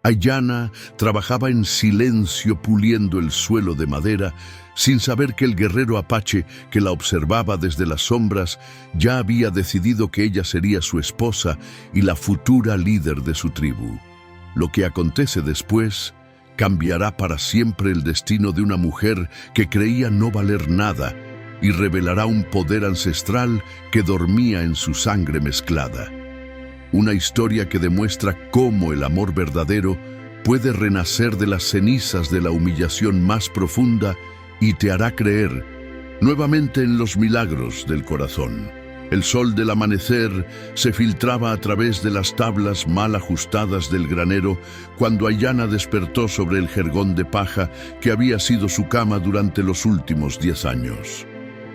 Aiyana trabajaba en silencio puliendo el suelo de madera, sin saber que el guerrero apache que la observaba desde las sombras ya había decidido que ella sería su esposa y la futura líder de su tribu. Lo que acontece después cambiará para siempre el destino de una mujer que creía no valer nada y revelará un poder ancestral que dormía en su sangre mezclada. Una historia que demuestra cómo el amor verdadero puede renacer de las cenizas de la humillación más profunda y te hará creer nuevamente en los milagros del corazón. El sol del amanecer se filtraba a través de las tablas mal ajustadas del granero cuando Aiyana despertó sobre el jergón de paja que había sido su cama durante los últimos 10 años.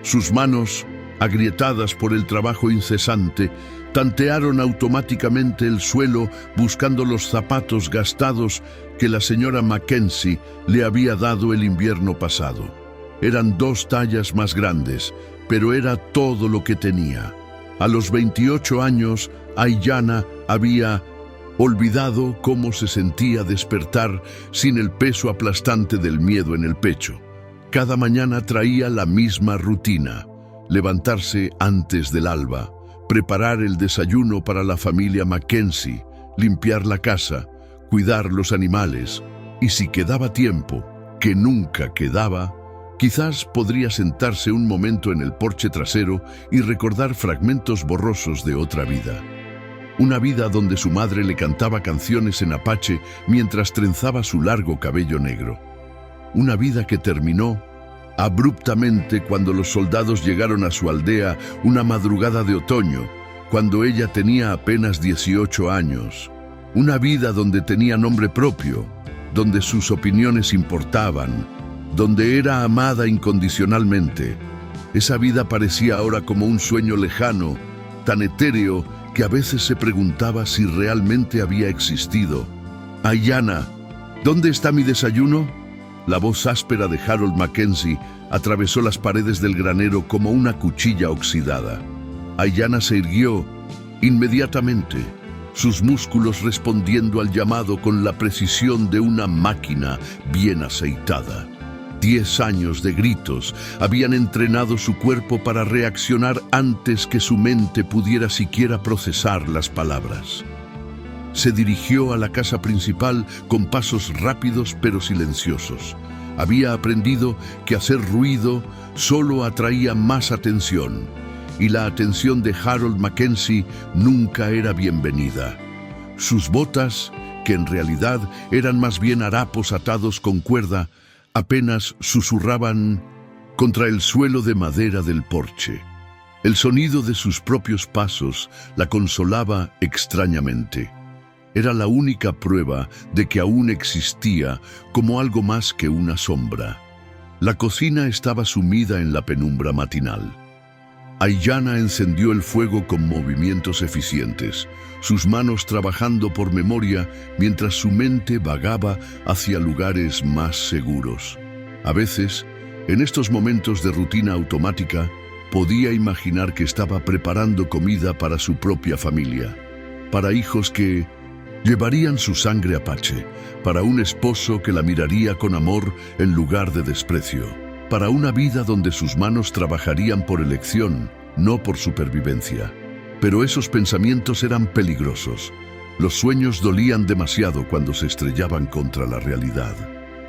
Sus manos, agrietadas por el trabajo incesante, tantearon automáticamente el suelo buscando los zapatos gastados que la señora Mackenzie le había dado el invierno pasado. Eran 2 tallas más grandes, pero era todo lo que tenía. A los 28 años, Aiyana había olvidado cómo se sentía despertar sin el peso aplastante del miedo en el pecho. Cada mañana traía la misma rutina: levantarse antes del alba, preparar el desayuno para la familia Mackenzie, limpiar la casa, cuidar los animales, y si quedaba tiempo, que nunca quedaba, quizás podría sentarse un momento en el porche trasero y recordar fragmentos borrosos de otra vida. Una vida donde su madre le cantaba canciones en apache mientras trenzaba su largo cabello negro. Una vida que terminó abruptamente cuando los soldados llegaron a su aldea una madrugada de otoño, cuando ella tenía apenas 18 años. Una vida donde tenía nombre propio, donde sus opiniones importaban, donde era amada incondicionalmente. Esa vida parecía ahora como un sueño lejano, tan etéreo que a veces se preguntaba si realmente había existido. «Aiyana, ¿dónde está mi desayuno?». La voz áspera de Harold Mackenzie atravesó las paredes del granero como una cuchilla oxidada. Aiyana se irguió inmediatamente, sus músculos respondiendo al llamado con la precisión de una máquina bien aceitada. 10 años de gritos habían entrenado su cuerpo para reaccionar antes que su mente pudiera siquiera procesar las palabras. Se dirigió a la casa principal con pasos rápidos pero silenciosos. Había aprendido que hacer ruido solo atraía más atención, y la atención de Harold Mackenzie nunca era bienvenida. Sus botas, que en realidad eran más bien harapos atados con cuerda, apenas susurraban contra el suelo de madera del porche. El sonido de sus propios pasos la consolaba extrañamente. Era la única prueba de que aún existía como algo más que una sombra. La cocina estaba sumida en la penumbra matinal. Aiyana encendió el fuego con movimientos eficientes, sus manos trabajando por memoria mientras su mente vagaba hacia lugares más seguros. A veces, en estos momentos de rutina automática, podía imaginar que estaba preparando comida para su propia familia, para hijos que llevarían su sangre apache, para un esposo que la miraría con amor en lugar de desprecio, para una vida donde sus manos trabajarían por elección, no por supervivencia. Pero esos pensamientos eran peligrosos. Los sueños dolían demasiado cuando se estrellaban contra la realidad.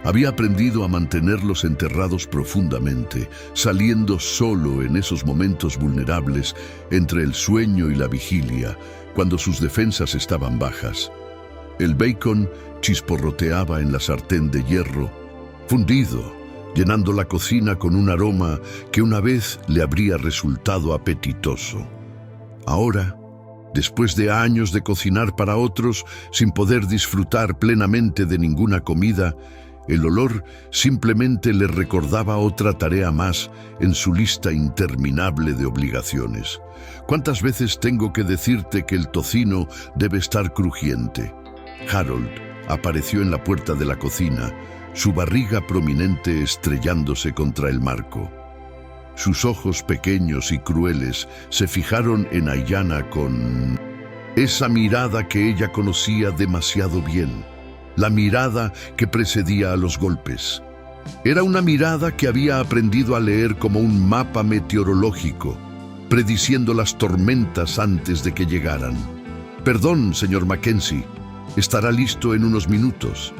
Había aprendido a mantenerlos enterrados profundamente, saliendo solo en esos momentos vulnerables entre el sueño y la vigilia, cuando sus defensas estaban bajas. El bacon chisporroteaba en la sartén de hierro, fundido, llenando la cocina con un aroma que una vez le habría resultado apetitoso. Ahora, después de años de cocinar para otros sin poder disfrutar plenamente de ninguna comida, el olor simplemente le recordaba otra tarea más en su lista interminable de obligaciones. ¿Cuántas veces tengo que decirte que el tocino debe estar crujiente? Harold apareció en la puerta de la cocina, su barriga prominente estrellándose contra el marco. Sus ojos pequeños y crueles se fijaron en Aiyana con esa mirada que ella conocía demasiado bien. la mirada que precedía a los golpes. Era una mirada que había aprendido a leer como un mapa meteorológico, prediciendo las tormentas antes de que llegaran. «Perdón, señor Mackenzie, estará listo en unos minutos».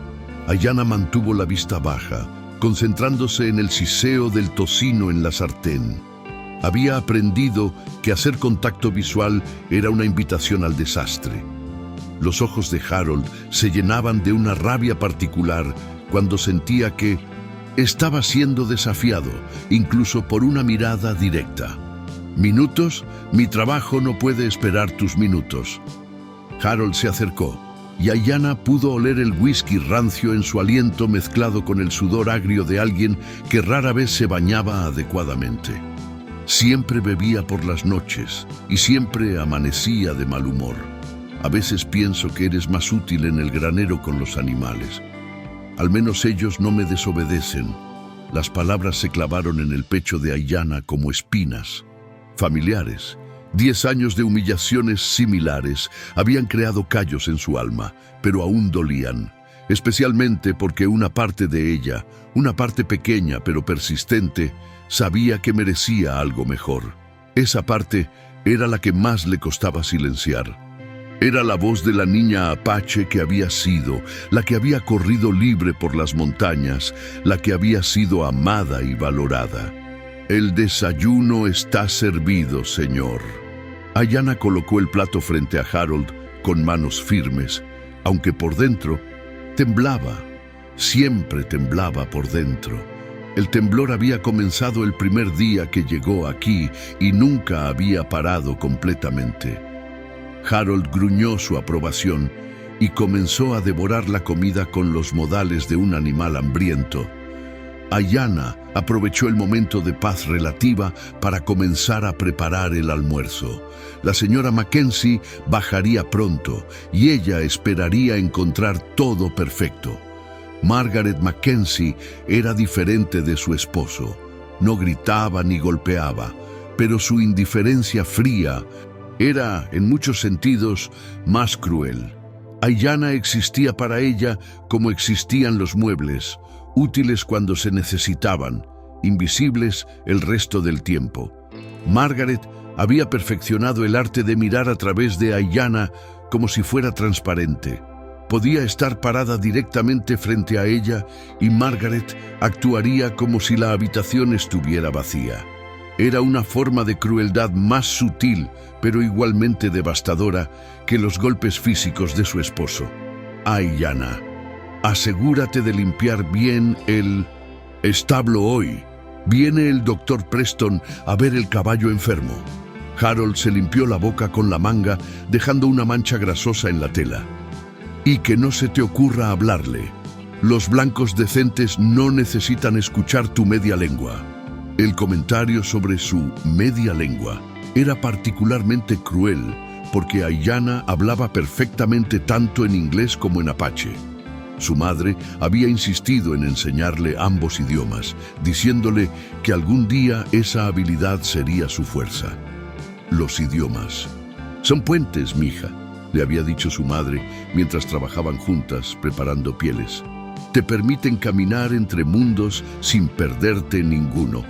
Ayanna mantuvo la vista baja, concentrándose en el siseo del tocino en la sartén. Había aprendido que hacer contacto visual era una invitación al desastre. Los ojos de Harold se llenaban de una rabia particular cuando sentía que estaba siendo desafiado, incluso por una mirada directa. «¿Minutos? Mi trabajo no puede esperar tus minutos». Harold se acercó, y Ayanna pudo oler el whisky rancio en su aliento mezclado con el sudor agrio de alguien que rara vez se bañaba adecuadamente. Siempre bebía por las noches y siempre amanecía de mal humor. «A veces pienso que eres más útil en el granero con los animales. Al menos ellos no me desobedecen». Las palabras se clavaron en el pecho de Ayanna como espinas. Familiares. 10 años de humillaciones similares habían creado callos en su alma, pero aún dolían, especialmente porque una parte de ella, una parte pequeña pero persistente, sabía que merecía algo mejor. Esa parte era la que más le costaba silenciar. Era la voz de la niña apache que había sido, la que había corrido libre por las montañas, la que había sido amada y valorada. «El desayuno está servido, señor». Ayanna colocó el plato frente a Harold con manos firmes, aunque por dentro temblaba. Siempre temblaba por dentro. El temblor había comenzado el primer día que llegó aquí y nunca había parado completamente. Harold gruñó su aprobación y comenzó a devorar la comida con los modales de un animal hambriento. Ayanna aprovechó el momento de paz relativa para comenzar a preparar el almuerzo. La señora Mackenzie bajaría pronto y ella esperaría encontrar todo perfecto. Margaret Mackenzie era diferente de su esposo. No gritaba ni golpeaba, pero su indiferencia fría era, en muchos sentidos, más cruel. Ayanna existía para ella como existían los muebles, útiles cuando se necesitaban, invisibles el resto del tiempo. Margaret había perfeccionado el arte de mirar a través de Ayanna como si fuera transparente. Podía estar parada directamente frente a ella y Margaret actuaría como si la habitación estuviera vacía. Era una forma de crueldad más sutil, pero igualmente devastadora, que los golpes físicos de su esposo. «Ayanna, asegúrate de limpiar bien el establo hoy. Viene el doctor Preston a ver el caballo enfermo». Harold se limpió la boca con la manga, dejando una mancha grasosa en la tela. «Y que no se te ocurra hablarle. Los blancos decentes no necesitan escuchar tu media lengua». El comentario sobre su media lengua era particularmente cruel porque Ayanna hablaba perfectamente tanto en inglés como en apache. Su madre había insistido en enseñarle ambos idiomas, diciéndole que algún día esa habilidad sería su fuerza. «Los idiomas son puentes, mija», le había dicho su madre mientras trabajaban juntas preparando pieles. «Te permiten caminar entre mundos sin perderte ninguno».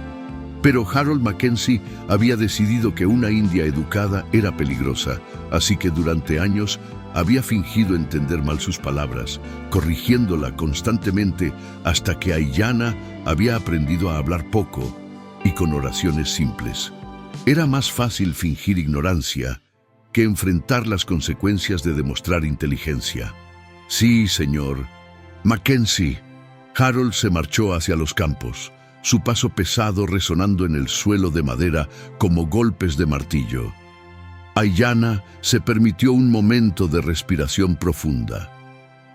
Pero Harold Mackenzie había decidido que una india educada era peligrosa, así que durante años había fingido entender mal sus palabras, corrigiéndola constantemente hasta que Ayanna había aprendido a hablar poco y con oraciones simples. Era más fácil fingir ignorancia que enfrentar las consecuencias de demostrar inteligencia. «Sí, señor. Mackenzie». Harold se marchó hacia los campos, su paso pesado resonando en el suelo de madera como golpes de martillo. Ayanna se permitió un momento de respiración profunda.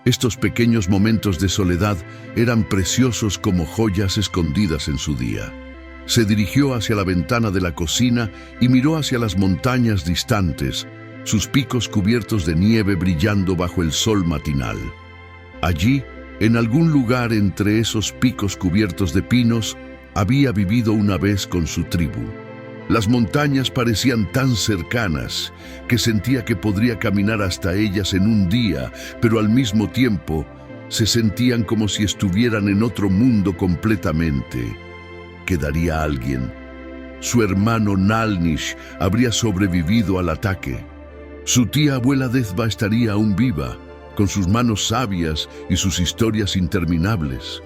Estos pequeños momentos de soledad eran preciosos como joyas escondidas en su día. Se dirigió hacia la ventana de la cocina y miró hacia las montañas distantes, sus picos cubiertos de nieve brillando bajo el sol matinal. Allí, en algún lugar entre esos picos cubiertos de pinos, había vivido una vez con su tribu. Las montañas parecían tan cercanas que sentía que podría caminar hasta ellas en un día, pero al mismo tiempo Se sentían como si estuvieran en otro mundo completamente. ¿Quedaría alguien? Su hermano Nalnish habría sobrevivido al ataque. Su tía abuela Dezba estaría aún viva, con sus manos sabias y sus historias interminables.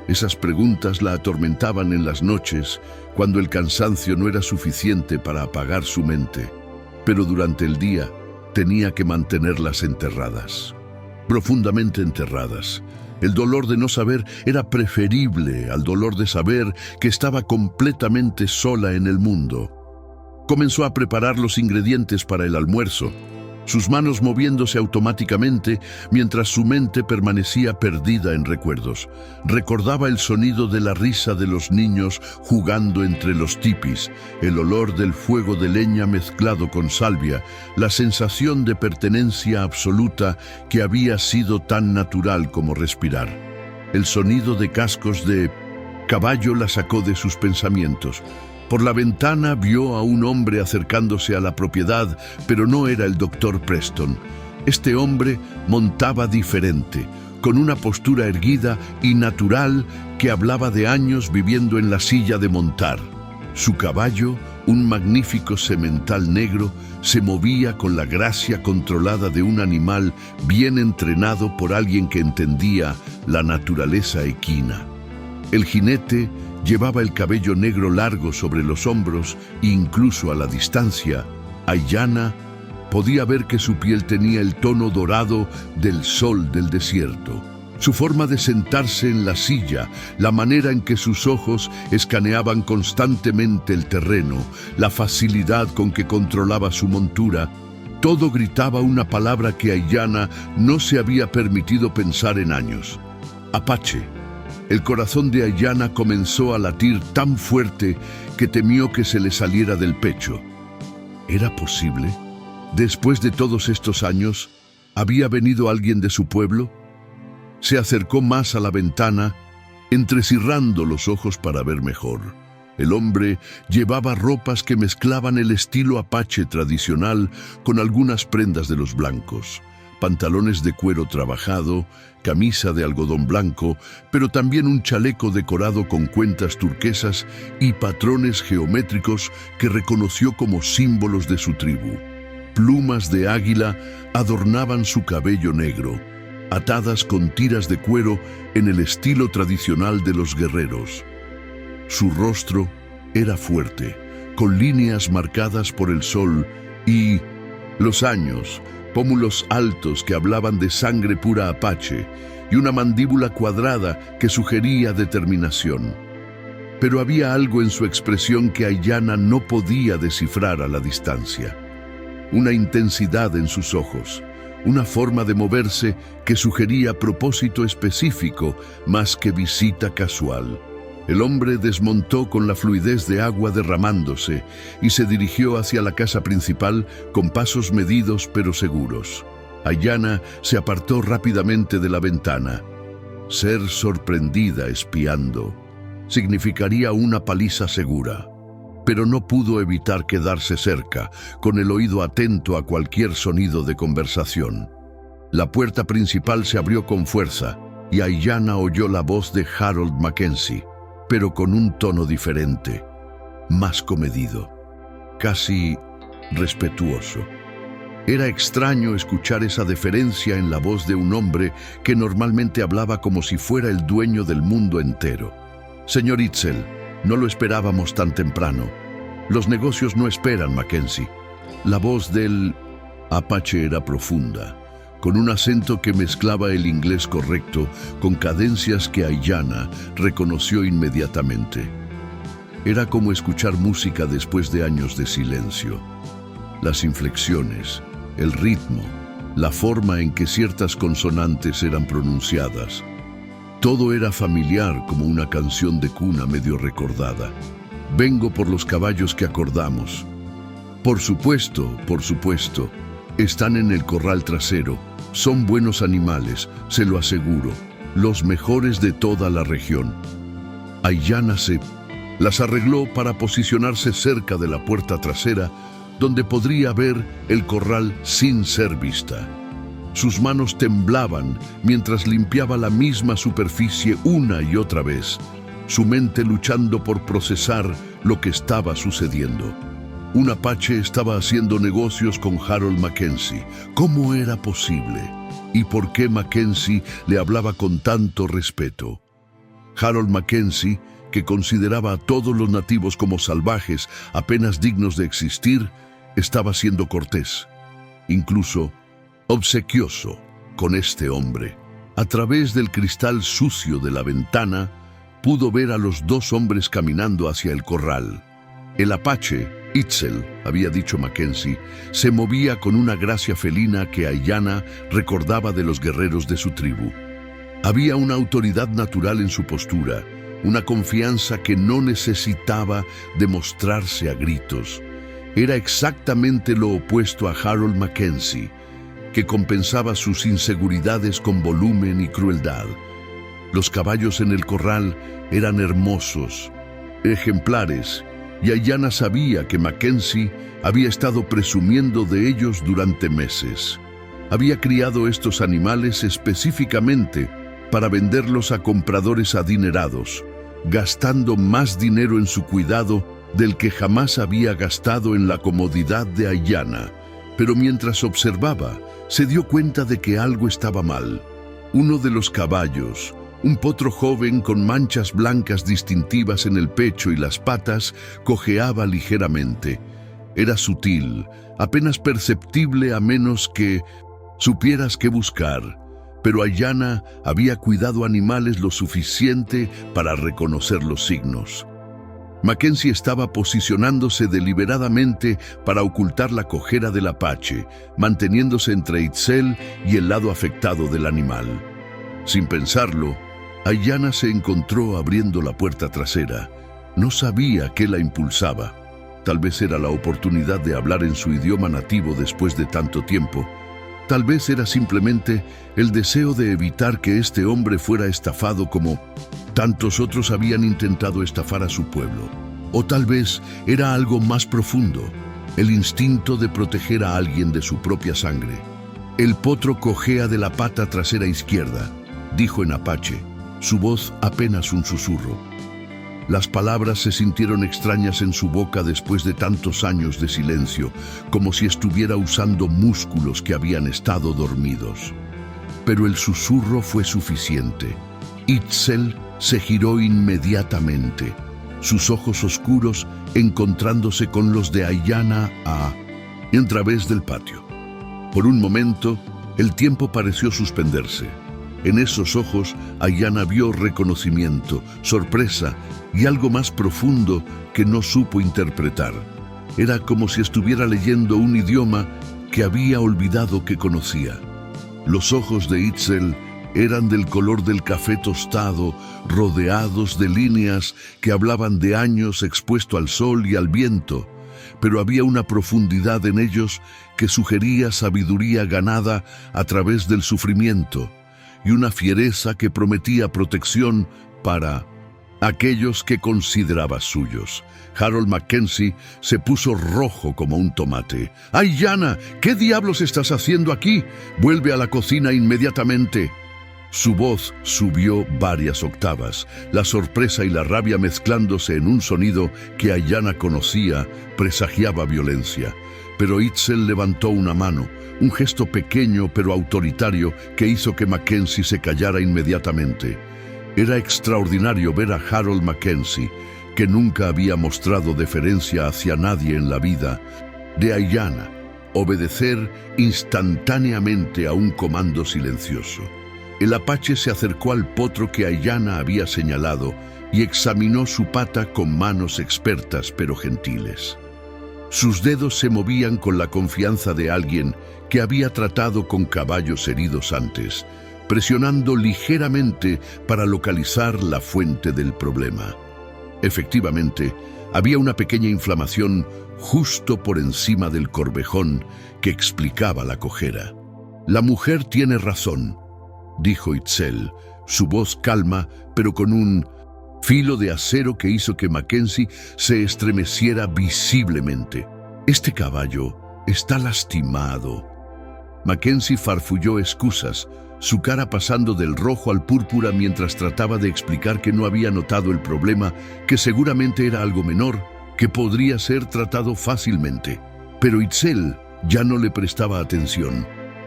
Esas preguntas la atormentaban en las noches, cuando el cansancio no era suficiente para apagar su mente. Pero durante el día tenía que mantenerlas enterradas, profundamente enterradas. El dolor de no saber era preferible al dolor de saber que estaba completamente sola en el mundo. Comenzó a preparar los ingredientes para el almuerzo, sus manos moviéndose automáticamente mientras su mente permanecía perdida en recuerdos. Recordaba el sonido de la risa de los niños jugando entre los tipis, el olor del fuego de leña mezclado con salvia, la sensación de pertenencia absoluta que había sido tan natural como respirar. El sonido de cascos de caballo la sacó de sus pensamientos. Por la ventana vio a un hombre acercándose a la propiedad, pero no era el doctor Preston. Este hombre montaba diferente, con una postura erguida y natural que hablaba de años viviendo en la silla de montar. Su caballo, un magnífico semental negro, se movía con la gracia controlada de un animal bien entrenado por alguien que entendía la naturaleza equina. El jinete llevaba el cabello negro largo sobre los hombros e incluso a la distancia, Aiyana podía ver que su piel tenía el tono dorado del sol del desierto. Su forma de sentarse en la silla, la manera en que sus ojos escaneaban constantemente el terreno, la facilidad con que controlaba su montura, todo gritaba una palabra que Aiyana no se había permitido pensar en años: Apache. El corazón de Aiyana comenzó a latir tan fuerte que temió que se le saliera del pecho. ¿Era posible? Después de todos estos años, ¿había venido alguien de su pueblo? Se acercó más a la ventana, entrecirrando los ojos para ver mejor. El hombre llevaba ropas que mezclaban el estilo apache tradicional con algunas prendas de los blancos. Pantalones de cuero trabajado, camisa de algodón blanco, pero también un chaleco decorado con cuentas turquesas y patrones geométricos que reconoció como símbolos de su tribu. Plumas de águila adornaban su cabello negro, atadas con tiras de cuero en el estilo tradicional de los guerreros. Su rostro era fuerte, con líneas marcadas por el sol y los años, pómulos altos que hablaban de sangre pura apache y una mandíbula cuadrada que sugería determinación. Pero había algo en su expresión que Aiyana no podía descifrar a la distancia. Una intensidad en sus ojos, una forma de moverse que sugería propósito específico más que visita casual. El hombre desmontó con la fluidez de agua derramándose y se dirigió hacia la casa principal con pasos medidos pero seguros. Aiyana se apartó rápidamente de la ventana. Ser sorprendida espiando significaría una paliza segura, pero no pudo evitar quedarse cerca, con el oído atento a cualquier sonido de conversación. La puerta principal se abrió con fuerza y Aiyana oyó la voz de Harold Mackenzie, pero con un tono diferente, más comedido, casi respetuoso. Era extraño escuchar esa deferencia en la voz de un hombre que normalmente hablaba como si fuera el dueño del mundo entero. Señor Itzel, no lo esperábamos tan temprano. Los negocios no esperan, Mackenzie. La voz del apache era profunda, con un acento que mezclaba el inglés correcto con cadencias que Aiyana reconoció inmediatamente. Era como escuchar música después de años de silencio. Las inflexiones, el ritmo, la forma en que ciertas consonantes eran pronunciadas. Todo era familiar como una canción de cuna medio recordada. Vengo por los caballos que acordamos. Por supuesto, están en el corral trasero. Son buenos animales, se lo aseguro, los mejores de toda la región. Aiyana las arregló para posicionarse cerca de la puerta trasera, donde podría ver el corral sin ser vista. Sus manos temblaban mientras limpiaba la misma superficie una y otra vez, su mente luchando por procesar lo que estaba sucediendo. Un apache estaba haciendo negocios con Harold Mackenzie. ¿Cómo era posible? ¿Y por qué Mackenzie le hablaba con tanto respeto? Harold Mackenzie, que consideraba a todos los nativos como salvajes, apenas dignos de existir, estaba siendo cortés, incluso obsequioso con este hombre. A través del cristal sucio de la ventana, pudo ver a los dos hombres caminando hacia el corral. El apache, Itzel, había dicho Mackenzie, se movía con una gracia felina que Ayanna recordaba de los guerreros de su tribu. Había una autoridad natural en su postura, una confianza que no necesitaba demostrarse a gritos. Era exactamente lo opuesto a Harold Mackenzie, que compensaba sus inseguridades con volumen y crueldad. Los caballos en el corral eran hermosos, ejemplares, y Ayanna sabía que Mackenzie había estado presumiendo de ellos durante meses. Había criado estos animales específicamente para venderlos a compradores adinerados, gastando más dinero en su cuidado del que jamás había gastado en la comodidad de Ayanna. Pero mientras observaba, se dio cuenta de que algo estaba mal. Uno de los caballos, un potro joven con manchas blancas distintivas en el pecho y las patas, cojeaba ligeramente. Era sutil, apenas perceptible a menos que supieras qué buscar, pero Ayanna había cuidado animales lo suficiente para reconocer los signos. Mackenzie estaba posicionándose deliberadamente para ocultar la cojera del apache, manteniéndose entre Itzel y el lado afectado del animal. Sin pensarlo, Ayanna se encontró abriendo la puerta trasera. No sabía qué la impulsaba. Tal vez era la oportunidad de hablar en su idioma nativo después de tanto tiempo. Tal vez era simplemente el deseo de evitar que este hombre fuera estafado como tantos otros habían intentado estafar a su pueblo. O tal vez era algo más profundo, el instinto de proteger a alguien de su propia sangre. El potro cojea de la pata trasera izquierda, dijo en apache, su voz apenas un susurro. Las palabras se sintieron extrañas en su boca después de tantos años de silencio, como si estuviera usando músculos que habían estado dormidos. Pero el susurro fue suficiente. Itzel se giró inmediatamente, sus ojos oscuros encontrándose con los de Ayanna a través del patio. Por un momento, el tiempo pareció suspenderse. En esos ojos, Ayanna vio reconocimiento, sorpresa y algo más profundo que no supo interpretar. Era como si estuviera leyendo un idioma que había olvidado que conocía. Los ojos de Itzel eran del color del café tostado, rodeados de líneas que hablaban de años expuesto al sol y al viento, pero había una profundidad en ellos que sugería sabiduría ganada a través del sufrimiento y una fiereza que prometía protección para aquellos que consideraba suyos. Harold Mackenzie se puso rojo como un tomate. «Ayanna, ¿qué diablos estás haciendo aquí? Vuelve a la cocina inmediatamente». Su voz subió varias octavas, la sorpresa y la rabia mezclándose en un sonido que Ayanna conocía, presagiaba violencia. Pero Itzel levantó una mano, un gesto pequeño pero autoritario que hizo que Mackenzie se callara inmediatamente. Era extraordinario ver a Harold Mackenzie, que nunca había mostrado deferencia hacia nadie en la vida, de Ayanna, obedecer instantáneamente a un comando silencioso. El apache se acercó al potro que Ayanna había señalado y examinó su pata con manos expertas pero gentiles. Sus dedos se movían con la confianza de alguien que había tratado con caballos heridos antes, presionando ligeramente para localizar la fuente del problema. Efectivamente, había una pequeña inflamación justo por encima del corvejón que explicaba la cojera. «La mujer tiene razón», dijo Itzel, su voz calma, pero con un filo de acero que hizo que Mackenzie se estremeciera visiblemente. «Este caballo está lastimado». Mackenzie farfulló excusas, su cara pasando del rojo al púrpura mientras trataba de explicar que no había notado el problema, que seguramente era algo menor, que podría ser tratado fácilmente. Pero Itzel ya no le prestaba atención.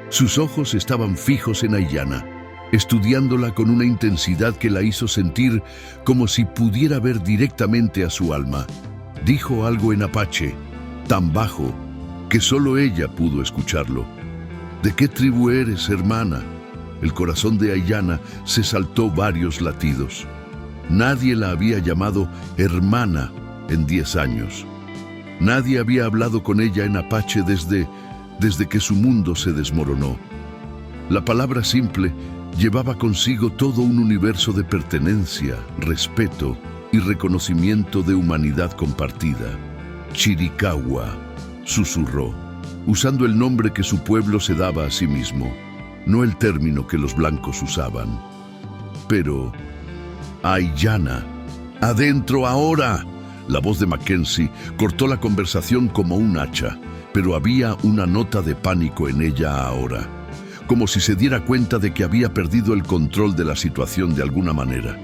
Sus ojos estaban fijos en Aiyana, estudiándola con una intensidad que la hizo sentir como si pudiera ver directamente a su alma. Dijo algo en apache, tan bajo que solo ella pudo escucharlo. ¿De qué tribu eres, hermana? El corazón de Aiyana se saltó varios latidos. Nadie la había llamado hermana en 10 años. Nadie había hablado con ella en apache desde que su mundo se desmoronó. La palabra simple llevaba consigo todo un universo de pertenencia, respeto y reconocimiento de humanidad compartida. Chiricahua, susurró, usando el nombre que su pueblo se daba a sí mismo, no el término que los blancos usaban. Pero, Aiyana, ¡adentro ahora! La voz de Mackenzie cortó la conversación como un hacha, pero había una nota de pánico en ella ahora, como si se diera cuenta de que había perdido el control de la situación de alguna manera.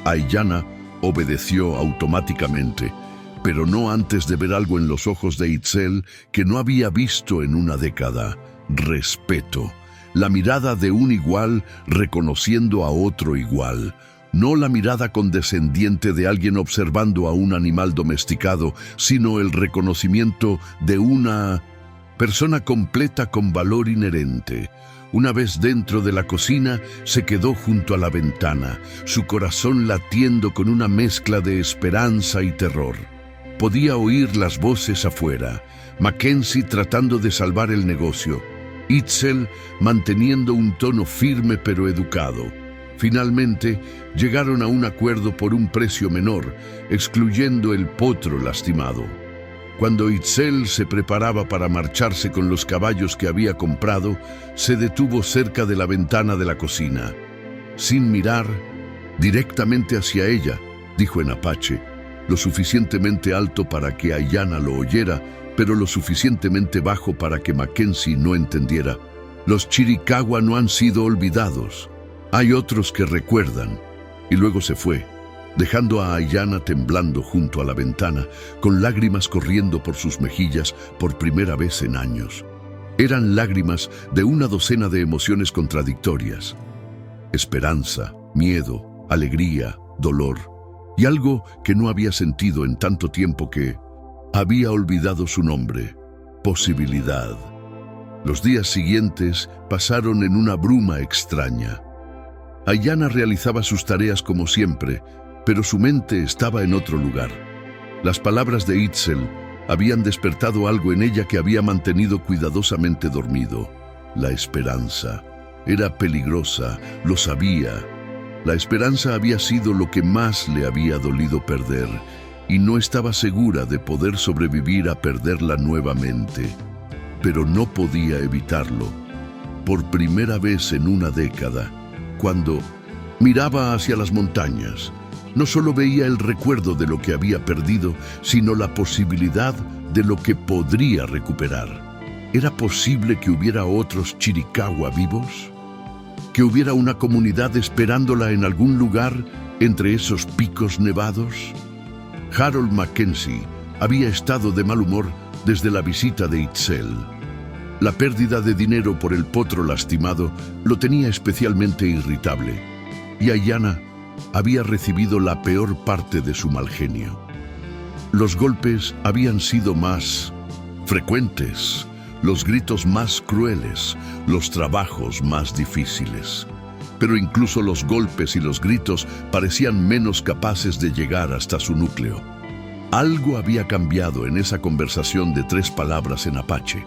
Aiyana obedeció automáticamente, pero no antes de ver algo en los ojos de Itzel que no había visto en una década: respeto. La mirada de un igual reconociendo a otro igual. No la mirada condescendiente de alguien observando a un animal domesticado, sino el reconocimiento de una persona completa con valor inherente. Una vez dentro de la cocina, se quedó junto a la ventana, su corazón latiendo con una mezcla de esperanza y terror. Podía oír las voces afuera, Mackenzie tratando de salvar el negocio, Itzel manteniendo un tono firme pero educado. Finalmente, llegaron a un acuerdo por un precio menor, excluyendo el potro lastimado. Cuando Itzel se preparaba para marcharse con los caballos que había comprado, se detuvo cerca de la ventana de la cocina. Sin mirar, directamente hacia ella, dijo en apache, lo suficientemente alto para que Aiyana lo oyera, pero lo suficientemente bajo para que Mackenzie no entendiera. Los Chiricahua no han sido olvidados. Hay otros que recuerdan. Y luego se fue, dejando a Aiyana temblando junto a la ventana, con lágrimas corriendo por sus mejillas por primera vez en años. Eran lágrimas de una docena de emociones contradictorias. Esperanza, miedo, alegría, dolor, y algo que no había sentido en tanto tiempo que había olvidado su nombre: posibilidad. Los días siguientes pasaron en una bruma extraña. Aiyana realizaba sus tareas como siempre, pero su mente estaba en otro lugar. Las palabras de Itzel habían despertado algo en ella que había mantenido cuidadosamente dormido. La esperanza. Era peligrosa, lo sabía. La esperanza había sido lo que más le había dolido perder, y no estaba segura de poder sobrevivir a perderla nuevamente. Pero no podía evitarlo. Por primera vez en una década, cuando miraba hacia las montañas, no solo veía el recuerdo de lo que había perdido, sino la posibilidad de lo que podría recuperar. ¿Era posible que hubiera otros Chiricahua vivos? ¿Que hubiera una comunidad esperándola en algún lugar entre esos picos nevados? Harold Mackenzie había estado de mal humor desde la visita de Itzel. La pérdida de dinero por el potro lastimado lo tenía especialmente irritable, y Aiyana había recibido la peor parte de su mal genio. Los golpes habían sido más frecuentes, los gritos más crueles, los trabajos más difíciles. Pero incluso los golpes y los gritos parecían menos capaces de llegar hasta su núcleo. Algo había cambiado en esa conversación de 3 palabras en apache.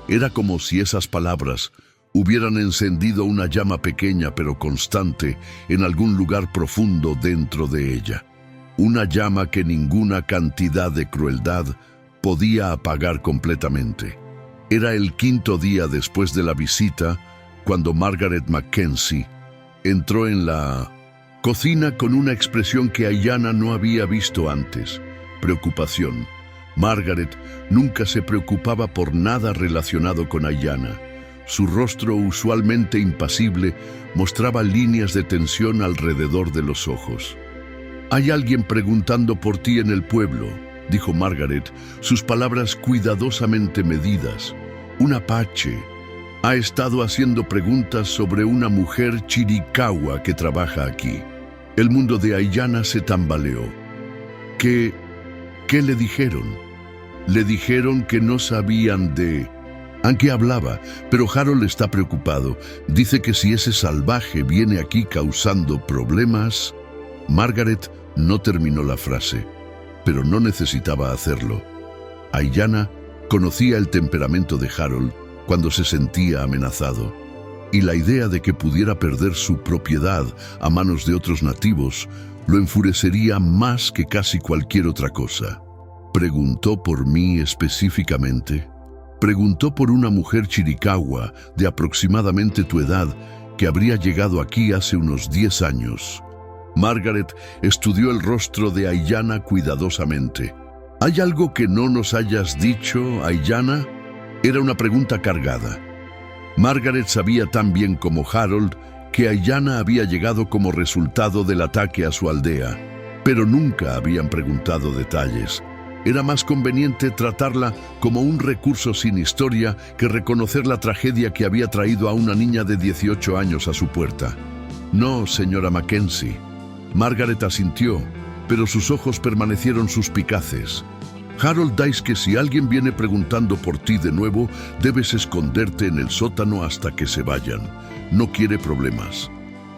Era como si esas palabras hubieran encendido una llama pequeña pero constante en algún lugar profundo dentro de ella. Una llama que ninguna cantidad de crueldad podía apagar completamente. Era el 5.º día después de la visita cuando Margaret Mackenzie entró en la cocina con una expresión que Aiyana no había visto antes: preocupación. Margaret nunca se preocupaba por nada relacionado con Aiyana. Su rostro, usualmente impasible, mostraba líneas de tensión alrededor de los ojos. «Hay alguien preguntando por ti en el pueblo», dijo Margaret, sus palabras cuidadosamente medidas. «Un apache ha estado haciendo preguntas sobre una mujer chiricahua que trabaja aquí». El mundo de Aiyana se tambaleó. ¿Qué le dijeron? Le dijeron que no sabían de... Aunque hablaba, pero Harold está preocupado. Dice que si ese salvaje viene aquí causando problemas... Margaret no terminó la frase, pero no necesitaba hacerlo. Aiyana conocía el temperamento de Harold cuando se sentía amenazado, y la idea de que pudiera perder su propiedad a manos de otros nativos lo enfurecería más que casi cualquier otra cosa. ¿Preguntó por mí específicamente? Preguntó por una mujer chiricahua de aproximadamente tu edad que habría llegado aquí hace unos 10 años. Margaret estudió el rostro de Aiyana cuidadosamente. ¿Hay algo que no nos hayas dicho, Aiyana? Era una pregunta cargada. Margaret sabía tan bien como Harold que Aiyana había llegado como resultado del ataque a su aldea, pero nunca habían preguntado detalles. Era más conveniente tratarla como un recurso sin historia que reconocer la tragedia que había traído a una niña de 18 años a su puerta. «No, señora Mackenzie». Margaret asintió, pero sus ojos permanecieron suspicaces. «Harold dice que si alguien viene preguntando por ti de nuevo, debes esconderte en el sótano hasta que se vayan. No quiere problemas».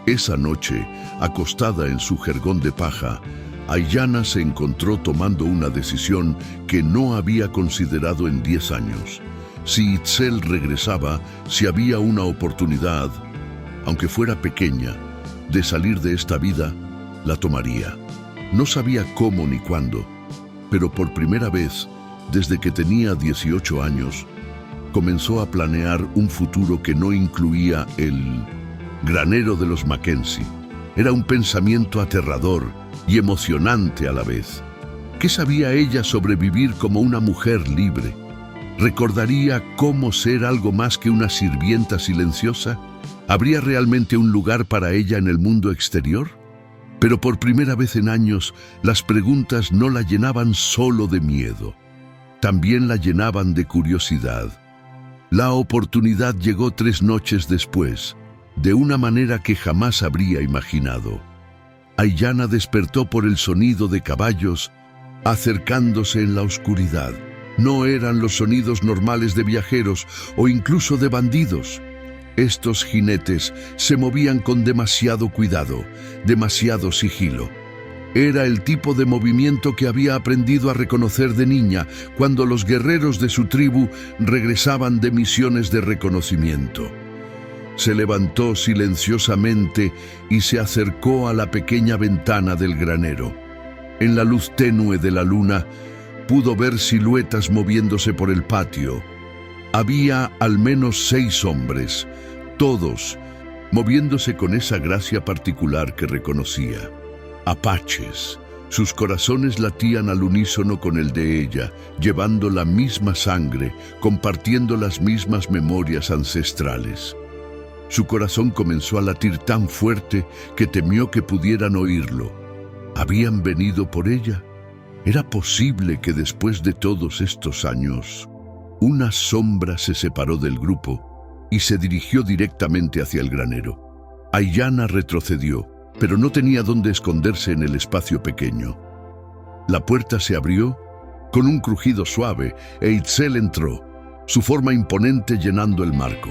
Esa noche, acostada en su jergón de paja, Aiyana se encontró tomando una decisión que no había considerado en 10 años. Si Itzel regresaba, si había una oportunidad, aunque fuera pequeña, de salir de esta vida, la tomaría. No sabía cómo ni cuándo, pero por primera vez, desde que tenía 18 años, comenzó a planear un futuro que no incluía el granero de los Mackenzie. Era un pensamiento aterrador y emocionante a la vez. ¿Qué sabía ella sobre vivir como una mujer libre? ¿Recordaría cómo ser algo más que una sirvienta silenciosa? ¿Habría realmente un lugar para ella en el mundo exterior? Pero por primera vez en años, las preguntas no la llenaban solo de miedo. También la llenaban de curiosidad. La oportunidad llegó 3 noches después, de una manera que jamás habría imaginado. Aiyana despertó por el sonido de caballos acercándose en la oscuridad. No eran los sonidos normales de viajeros o incluso de bandidos. Estos jinetes se movían con demasiado cuidado, demasiado sigilo. Era el tipo de movimiento que había aprendido a reconocer de niña cuando los guerreros de su tribu regresaban de misiones de reconocimiento. Se levantó silenciosamente y se acercó a la pequeña ventana del granero. En la luz tenue de la luna, pudo ver siluetas moviéndose por el patio. Había al menos 6 hombres, todos moviéndose con esa gracia particular que reconocía. Apaches. Sus corazones latían al unísono con el de ella, llevando la misma sangre, compartiendo las mismas memorias ancestrales. Su corazón comenzó a latir tan fuerte que temió que pudieran oírlo. ¿Habían venido por ella? ¿Era posible que después de todos estos años, una sombra se separó del grupo y se dirigió directamente hacia el granero? Aiyana retrocedió, pero no tenía dónde esconderse en el espacio pequeño. La puerta se abrió con un crujido suave e Itzel entró, su forma imponente llenando el marco.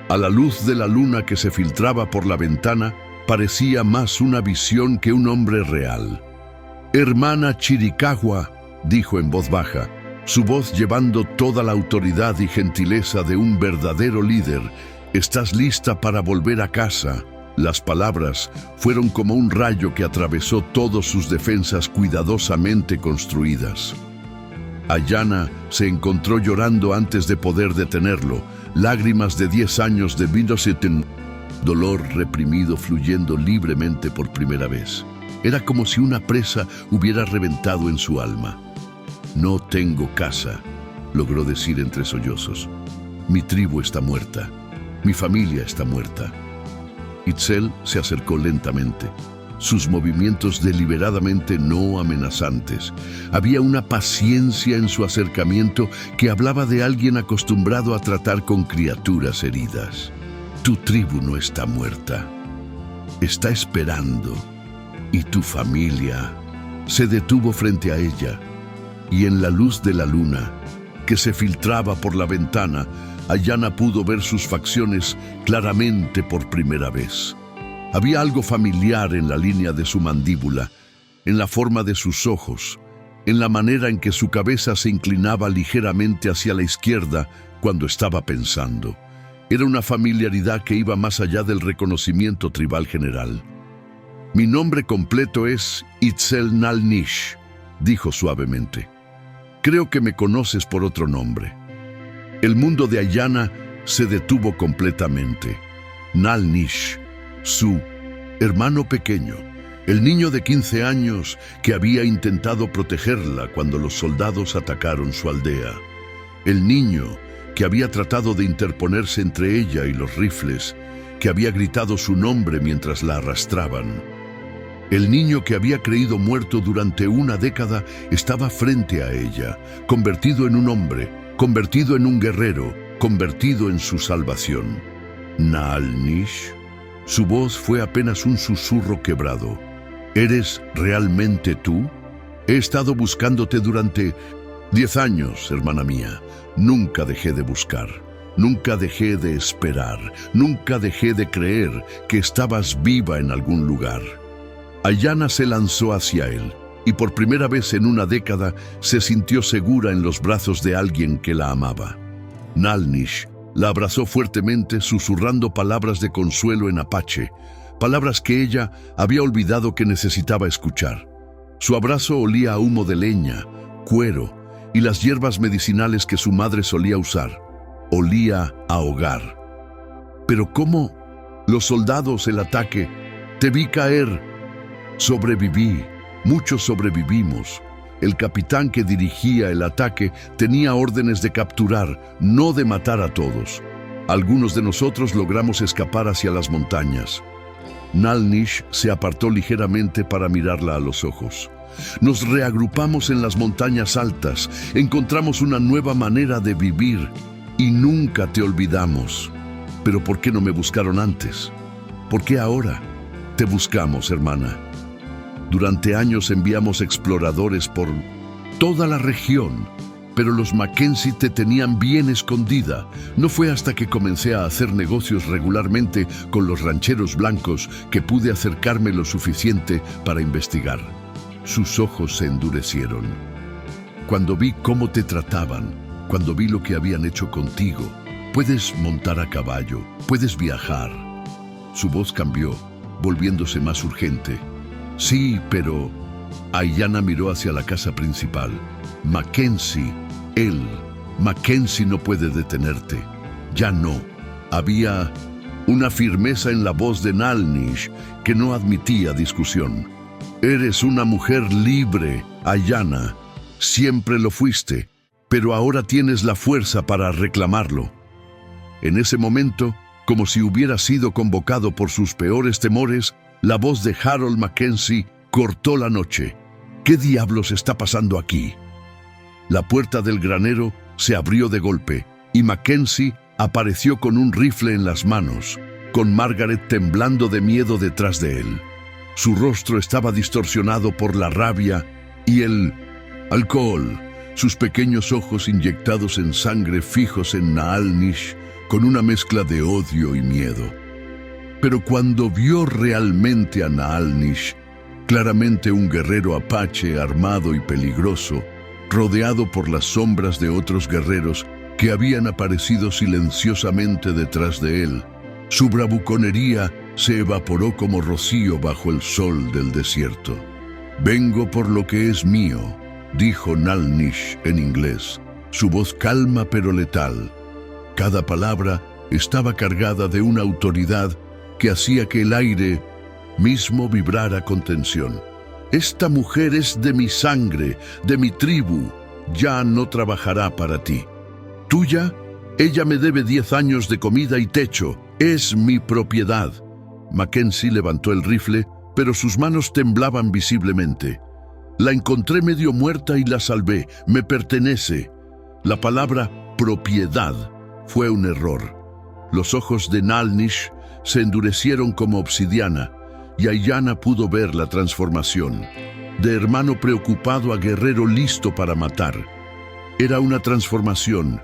A la luz de la luna que se filtraba por la ventana, parecía más una visión que un hombre real. «Hermana Chiricahua», dijo en voz baja, su voz llevando toda la autoridad y gentileza de un verdadero líder. «¿Estás lista para volver a casa?» Las palabras fueron como un rayo que atravesó todas sus defensas cuidadosamente construidas. Aiyana se encontró llorando antes de poder detenerlo, lágrimas de 10 años de Vidositen, dolor reprimido fluyendo libremente por primera vez. Era como si una presa hubiera reventado en su alma. «No tengo casa», logró decir entre sollozos. «Mi tribu está muerta». Mi familia está muerta. Itzel se acercó lentamente, sus movimientos deliberadamente no amenazantes. Había una paciencia en su acercamiento que hablaba de alguien acostumbrado a tratar con criaturas heridas. Tu tribu no está muerta. Está esperando. Y tu familia. Se detuvo frente a ella, y en la luz de la luna, que se filtraba por la ventana, Ayanna pudo ver sus facciones claramente por primera vez. Había algo familiar en la línea de su mandíbula, en la forma de sus ojos, en la manera en que su cabeza se inclinaba ligeramente hacia la izquierda cuando estaba pensando. Era una familiaridad que iba más allá del reconocimiento tribal general. Mi nombre completo es Itzel Nal-Nish, dijo suavemente. Creo que me conoces por otro nombre. El mundo de Ayanna se detuvo completamente. Nal-Nish, su hermano pequeño, el niño de 15 años que había intentado protegerla cuando los soldados atacaron su aldea. El niño que había tratado de interponerse entre ella y los rifles, que había gritado su nombre mientras la arrastraban. El niño que había creído muerto durante una década estaba frente a ella, convertido en un hombre, convertido en un guerrero, convertido en su salvación. Nal-Nish. Su voz fue apenas un susurro quebrado. ¿Eres realmente tú? He estado buscándote durante 10 años, hermana mía. Nunca dejé de buscar. Nunca dejé de esperar. Nunca dejé de creer que estabas viva en algún lugar. Ayanna se lanzó hacia él, y por primera vez en una década se sintió segura en los brazos de alguien que la amaba. Nal-Nish la abrazó fuertemente, susurrando palabras de consuelo en apache, palabras que ella había olvidado que necesitaba escuchar. Su abrazo olía a humo de leña, cuero y las hierbas medicinales que su madre solía usar. Olía a hogar. Pero ¿cómo? Los soldados, el ataque. Te vi caer. Sobreviví. Muchos sobrevivimos. El capitán que dirigía el ataque tenía órdenes de capturar, no de matar a todos. Algunos de nosotros logramos escapar hacia las montañas. Nal-Nish se apartó ligeramente para mirarla a los ojos. Nos reagrupamos en las montañas altas, encontramos una nueva manera de vivir y nunca te olvidamos. Pero ¿por qué no me buscaron antes? ¿Por qué ahora? Te buscamos, hermana. Durante años enviamos exploradores por toda la región, pero los Mackenzie te tenían bien escondida. No fue hasta que comencé a hacer negocios regularmente con los rancheros blancos que pude acercarme lo suficiente para investigar. Sus ojos se endurecieron. Cuando vi cómo te trataban, cuando vi lo que habían hecho contigo, puedes montar a caballo, puedes viajar. Su voz cambió, volviéndose más urgente. Sí, pero... Ayanna miró hacia la casa principal. Mackenzie, Mackenzie no puede detenerte. Ya no. Había una firmeza en la voz de Nal-Nish que no admitía discusión. Eres una mujer libre, Ayanna. Siempre lo fuiste, pero ahora tienes la fuerza para reclamarlo. En ese momento, como si hubiera sido convocado por sus peores temores, la voz de Harold Mackenzie cortó la noche. ¿Qué diablos está pasando aquí? La puerta del granero se abrió de golpe y Mackenzie apareció con un rifle en las manos, con Margaret temblando de miedo detrás de él. Su rostro estaba distorsionado por la rabia y el alcohol, sus pequeños ojos inyectados en sangre fijos en Nal-Nish con una mezcla de odio y miedo. Pero cuando vio realmente a Nal-Nish, claramente un guerrero apache armado y peligroso, rodeado por las sombras de otros guerreros que habían aparecido silenciosamente detrás de él, su bravuconería se evaporó como rocío bajo el sol del desierto. «Vengo por lo que es mío», dijo Nal-Nish en inglés, su voz calma pero letal. Cada palabra estaba cargada de una autoridad que hacía que el aire mismo vibrara con tensión. «Esta mujer es de mi sangre, de mi tribu. Ya no trabajará para ti. Tuya Ella me debe 10 años de comida y techo. Es mi propiedad. Mackenzie levantó el rifle, pero sus manos temblaban visiblemente. La encontré medio muerta y la salvé. Me pertenece. La palabra propiedad fue un error. Los ojos de Nalnish se endurecieron como obsidiana y Ayanna pudo ver la transformación. De hermano preocupado a guerrero listo para matar. Era una transformación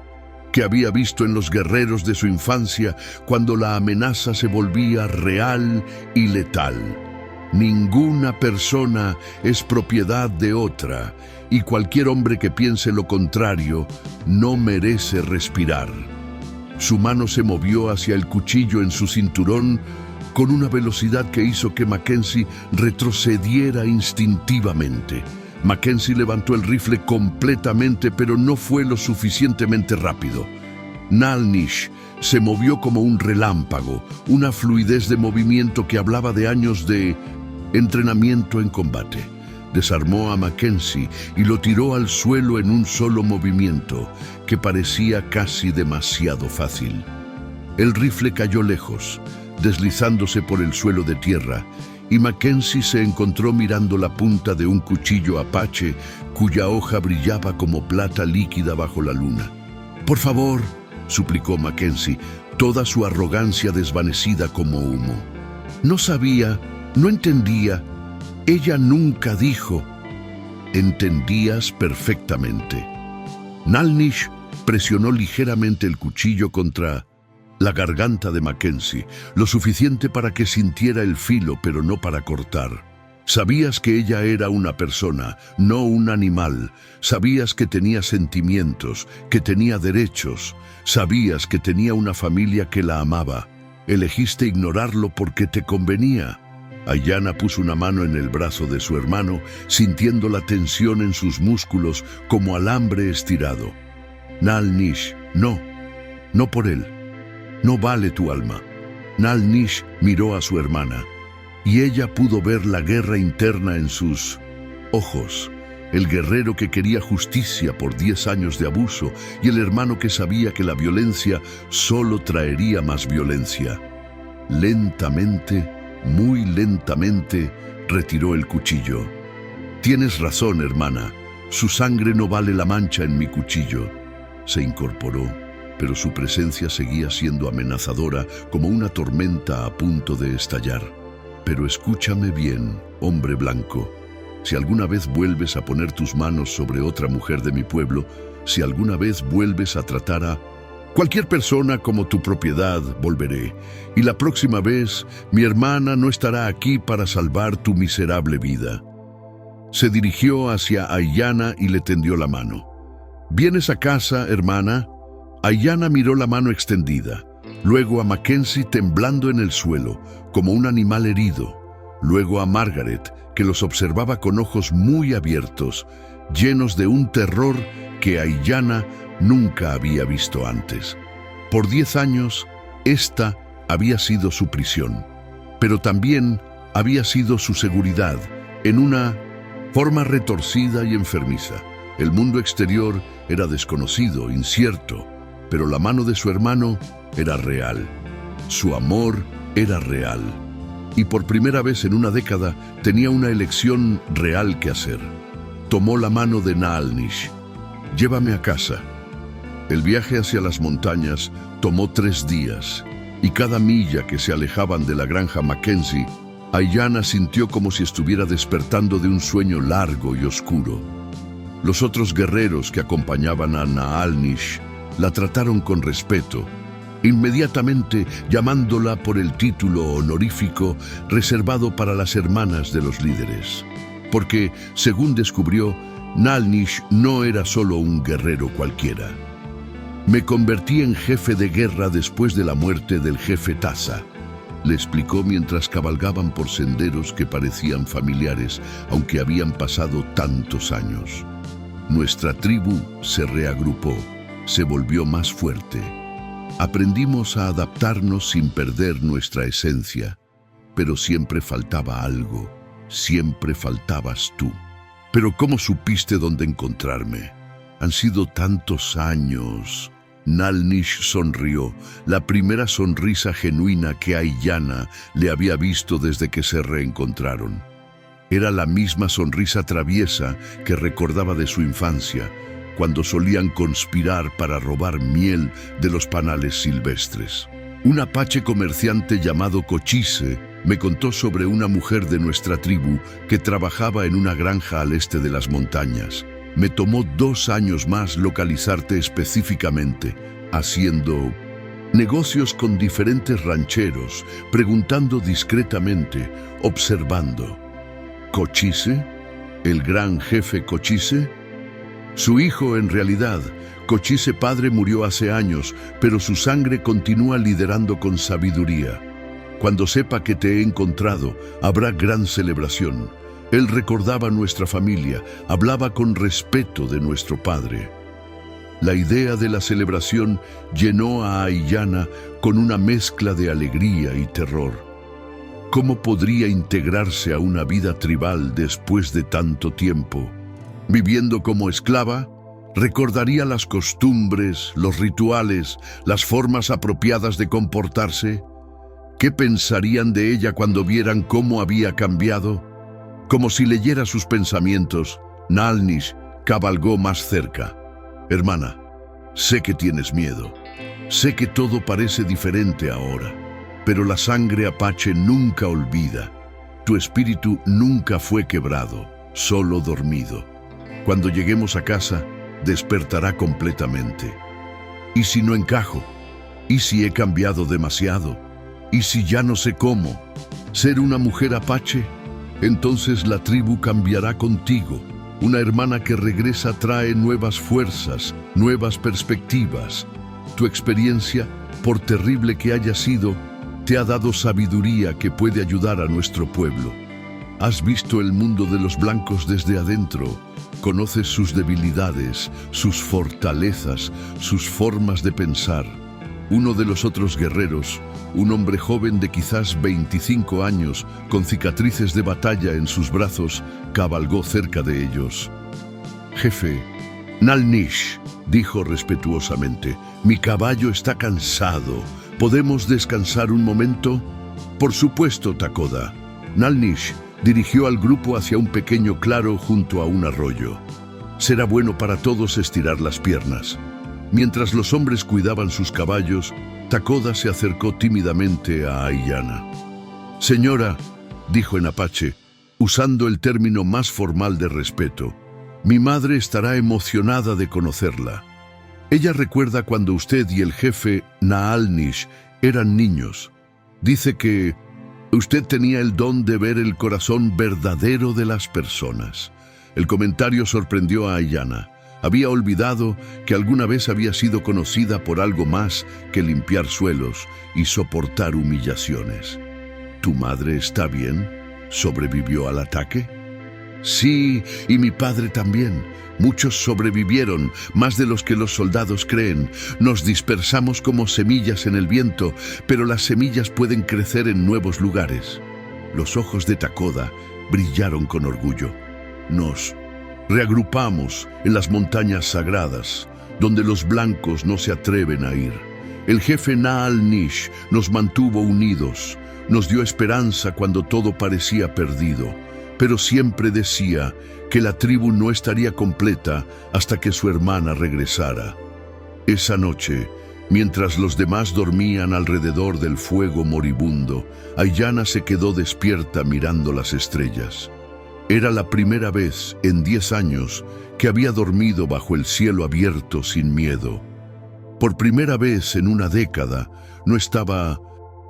que había visto en los guerreros de su infancia cuando la amenaza se volvía real y letal. Ninguna persona es propiedad de otra y cualquier hombre que piense lo contrario no merece respirar. Su mano se movió hacia el cuchillo en su cinturón con una velocidad que hizo que Mackenzie retrocediera instintivamente. Mackenzie levantó el rifle completamente, pero no fue lo suficientemente rápido. Nalnish se movió como un relámpago, una fluidez de movimiento que hablaba de años de entrenamiento en combate. Desarmó a Mackenzie y lo tiró al suelo en un solo movimiento, que parecía casi demasiado fácil. El rifle cayó lejos, deslizándose por el suelo de tierra, y Mackenzie se encontró mirando la punta de un cuchillo apache cuya hoja brillaba como plata líquida bajo la luna. «Por favor», suplicó Mackenzie, toda su arrogancia desvanecida como humo. No sabía, no entendía. Ella nunca dijo. Entendías perfectamente. Nalnish presionó ligeramente el cuchillo contra la garganta de Mackenzie, lo suficiente para que sintiera el filo, pero no para cortar. Sabías que ella era una persona, no un animal. Sabías que tenía sentimientos, que tenía derechos. Sabías que tenía una familia que la amaba. Elegiste ignorarlo porque te convenía. Ayanna puso una mano en el brazo de su hermano, sintiendo la tensión en sus músculos como alambre estirado. Nalnish, no por él. No vale tu alma. Nalnish miró a su hermana, y ella pudo ver la guerra interna en sus ojos. El guerrero que quería justicia por 10 años de abuso y el hermano que sabía que la violencia solo traería más violencia. Lentamente, muy lentamente, retiró el cuchillo. Tienes razón, hermana. Su sangre no vale la mancha en mi cuchillo. Se incorporó, pero su presencia seguía siendo amenazadora como una tormenta a punto de estallar. Pero escúchame bien, hombre blanco. Si alguna vez vuelves a poner tus manos sobre otra mujer de mi pueblo, si alguna vez vuelves a tratar a cualquier persona como tu propiedad, volveré. Y la próxima vez, mi hermana no estará aquí para salvar tu miserable vida. Se dirigió hacia Ayanna y le tendió la mano. ¿Vienes a casa, hermana? Ayanna miró la mano extendida, luego a Mackenzie temblando en el suelo, como un animal herido, luego a Margaret, que los observaba con ojos muy abiertos, llenos de un terror que Ayanna nunca había visto antes. Por 10 años, esta había sido su prisión, pero también había sido su seguridad, en una forma retorcida y enfermiza. El mundo exterior era desconocido, incierto, pero la mano de su hermano era real. Su amor era real. Y por primera vez en una década tenía una elección real que hacer. Tomó la mano de Nalnish. Llévame a casa. El viaje hacia las montañas tomó 3 días, y cada milla que se alejaban de la granja Mackenzie, Ayanna sintió como si estuviera despertando de un sueño largo y oscuro. Los otros guerreros que acompañaban a Nalnish la trataron con respeto, inmediatamente llamándola por el título honorífico reservado para las hermanas de los líderes. Porque, según descubrió, Nalnish no era solo un guerrero cualquiera. Me convertí en jefe de guerra después de la muerte del jefe Tasa, le explicó mientras cabalgaban por senderos que parecían familiares, aunque habían pasado tantos años. Nuestra tribu se reagrupó, se volvió más fuerte. Aprendimos a adaptarnos sin perder nuestra esencia, pero siempre faltaba algo, siempre faltabas tú. Pero ¿cómo supiste dónde encontrarme? Han sido tantos años. Nalnish sonrió, la primera sonrisa genuina que Aiyana le había visto desde que se reencontraron. Era la misma sonrisa traviesa que recordaba de su infancia, cuando solían conspirar para robar miel de los panales silvestres. Un apache comerciante llamado Cochise me contó sobre una mujer de nuestra tribu que trabajaba en una granja al este de las montañas. Me tomó 2 años más localizarte específicamente, haciendo negocios con diferentes rancheros, preguntando discretamente, observando. ¿Cochise? ¿El gran jefe Cochise? Su hijo, en realidad. Cochise padre murió hace años, pero su sangre continúa liderando con sabiduría. Cuando sepa que te he encontrado, habrá gran celebración. Él recordaba nuestra familia, hablaba con respeto de nuestro padre. La idea de la celebración llenó a Aiyana con una mezcla de alegría y terror. ¿Cómo podría integrarse a una vida tribal después de tanto tiempo? Viviendo como esclava, recordaría las costumbres, los rituales, las formas apropiadas de comportarse. ¿Qué pensarían de ella cuando vieran cómo había cambiado? Como si leyera sus pensamientos, Nalnish cabalgó más cerca. Hermana, sé que tienes miedo. Sé que todo parece diferente ahora, pero la sangre apache nunca olvida. Tu espíritu nunca fue quebrado, solo dormido. Cuando lleguemos a casa, despertará completamente. ¿Y si no encajo? ¿Y si he cambiado demasiado? ¿Y si ya no sé cómo ser una mujer apache? Entonces la tribu cambiará contigo. Una hermana que regresa trae nuevas fuerzas, nuevas perspectivas. Tu experiencia, por terrible que haya sido, te ha dado sabiduría que puede ayudar a nuestro pueblo. Has visto el mundo de los blancos desde adentro. Conoces sus debilidades, sus fortalezas, sus formas de pensar. Uno de los otros guerreros, un hombre joven de quizás 25 años, con cicatrices de batalla en sus brazos, cabalgó cerca de ellos. Jefe, Nalnish, dijo respetuosamente, mi caballo está cansado. ¿Podemos descansar un momento? Por supuesto, Takoda. Nalnish dirigió al grupo hacia un pequeño claro junto a un arroyo. Será bueno para todos estirar las piernas. Mientras los hombres cuidaban sus caballos, Takoda se acercó tímidamente a Aiyana. Señora, dijo en apache, usando el término más formal de respeto, mi madre estará emocionada de conocerla. Ella recuerda cuando usted y el jefe Naalnish eran niños. Dice que usted tenía el don de ver el corazón verdadero de las personas. El comentario sorprendió a Aiyana. Había olvidado que alguna vez había sido conocida por algo más que limpiar suelos y soportar humillaciones. ¿Tu madre está bien? ¿Sobrevivió al ataque? Sí, y mi padre también. Muchos sobrevivieron, más de los que los soldados creen. Nos dispersamos como semillas en el viento, pero las semillas pueden crecer en nuevos lugares. Los ojos de Takoda brillaron con orgullo. Nos reagrupamos en las montañas sagradas, donde los blancos no se atreven a ir. El jefe Naalnish nos mantuvo unidos, nos dio esperanza cuando todo parecía perdido, pero siempre decía que la tribu no estaría completa hasta que su hermana regresara. Esa noche, mientras los demás dormían alrededor del fuego moribundo, Aiyana se quedó despierta mirando las estrellas. Era la primera vez en 10 años que había dormido bajo el cielo abierto sin miedo. Por primera vez en una década, no estaba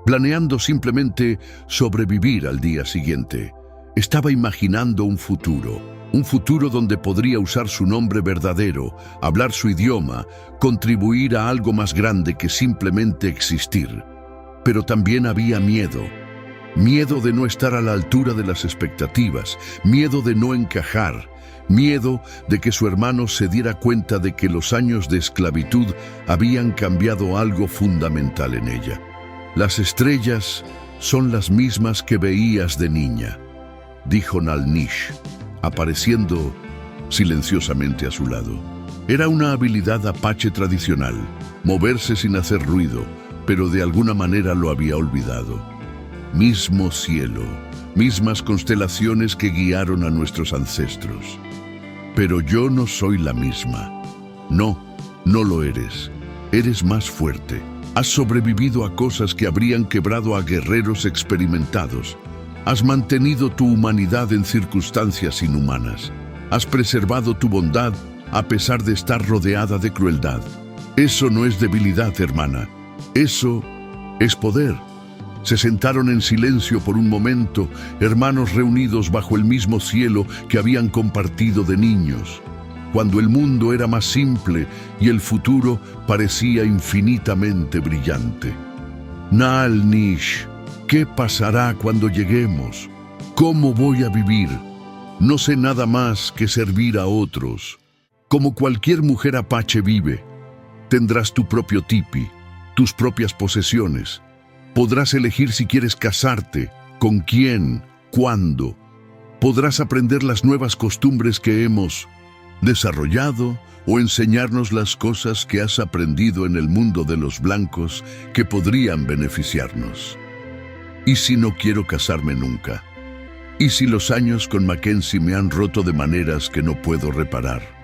planeando simplemente sobrevivir al día siguiente. Estaba imaginando un futuro donde podría usar su nombre verdadero, hablar su idioma, contribuir a algo más grande que simplemente existir. Pero también había miedo. Miedo de no estar a la altura de las expectativas, miedo de no encajar, miedo de que su hermano se diera cuenta de que los años de esclavitud habían cambiado algo fundamental en ella. Las estrellas son las mismas que veías de niña, dijo Nalnish, apareciendo silenciosamente a su lado. Era una habilidad apache tradicional, moverse sin hacer ruido, pero de alguna manera lo había olvidado. Mismo cielo, mismas constelaciones que guiaron a nuestros ancestros. Pero yo no soy la misma. No, no lo eres. Eres más fuerte. Has sobrevivido a cosas que habrían quebrado a guerreros experimentados. Has mantenido tu humanidad en circunstancias inhumanas. Has preservado tu bondad a pesar de estar rodeada de crueldad. Eso no es debilidad, hermana. Eso es poder. Se sentaron en silencio por un momento, hermanos reunidos bajo el mismo cielo que habían compartido de niños, cuando el mundo era más simple y el futuro parecía infinitamente brillante. Nalnish, ¿qué pasará cuando lleguemos? ¿Cómo voy a vivir? No sé nada más que servir a otros. Como cualquier mujer apache vive, tendrás tu propio tipi, tus propias posesiones. Podrás elegir si quieres casarte, con quién, cuándo. Podrás aprender las nuevas costumbres que hemos desarrollado o enseñarnos las cosas que has aprendido en el mundo de los blancos que podrían beneficiarnos. ¿Y si no quiero casarme nunca? ¿Y si los años con Mackenzie me han roto de maneras que no puedo reparar?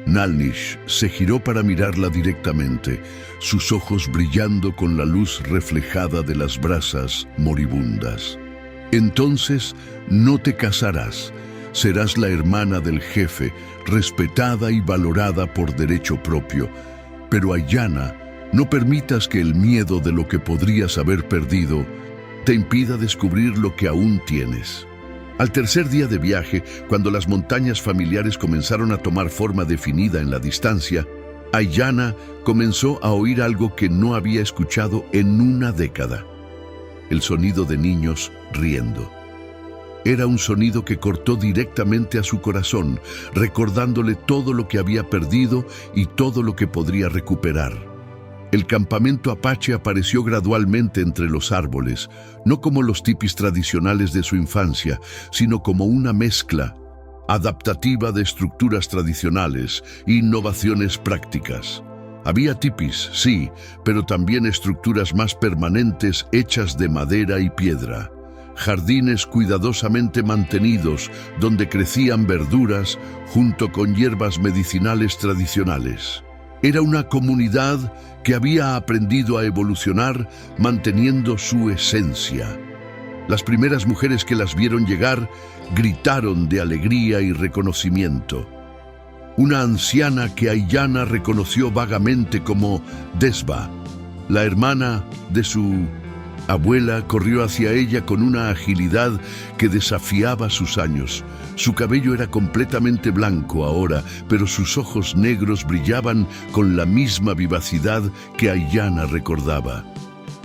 Nalnish se giró para mirarla directamente, sus ojos brillando con la luz reflejada de las brasas moribundas. Entonces no te casarás, serás la hermana del jefe, respetada y valorada por derecho propio. Pero Ayanna, no permitas que el miedo de lo que podrías haber perdido te impida descubrir lo que aún tienes. Al tercer día de viaje, cuando las montañas familiares comenzaron a tomar forma definida en la distancia, Ayanna comenzó a oír algo que no había escuchado en una década. El sonido de niños riendo. Era un sonido que cortó directamente a su corazón, recordándole todo lo que había perdido y todo lo que podría recuperar. El campamento apache apareció gradualmente entre los árboles, no como los tipis tradicionales de su infancia, sino como una mezcla adaptativa de estructuras tradicionales e innovaciones prácticas. Había tipis, sí, pero también estructuras más permanentes hechas de madera y piedra. Jardines cuidadosamente mantenidos donde crecían verduras junto con hierbas medicinales tradicionales. Era una comunidad que había aprendido a evolucionar manteniendo su esencia. Las primeras mujeres que las vieron llegar gritaron de alegría y reconocimiento. Una anciana que Ayanna reconoció vagamente como Desba, la hermana de su abuela, corrió hacia ella con una agilidad que desafiaba sus años. Su cabello era completamente blanco ahora, pero sus ojos negros brillaban con la misma vivacidad que Ayanna recordaba.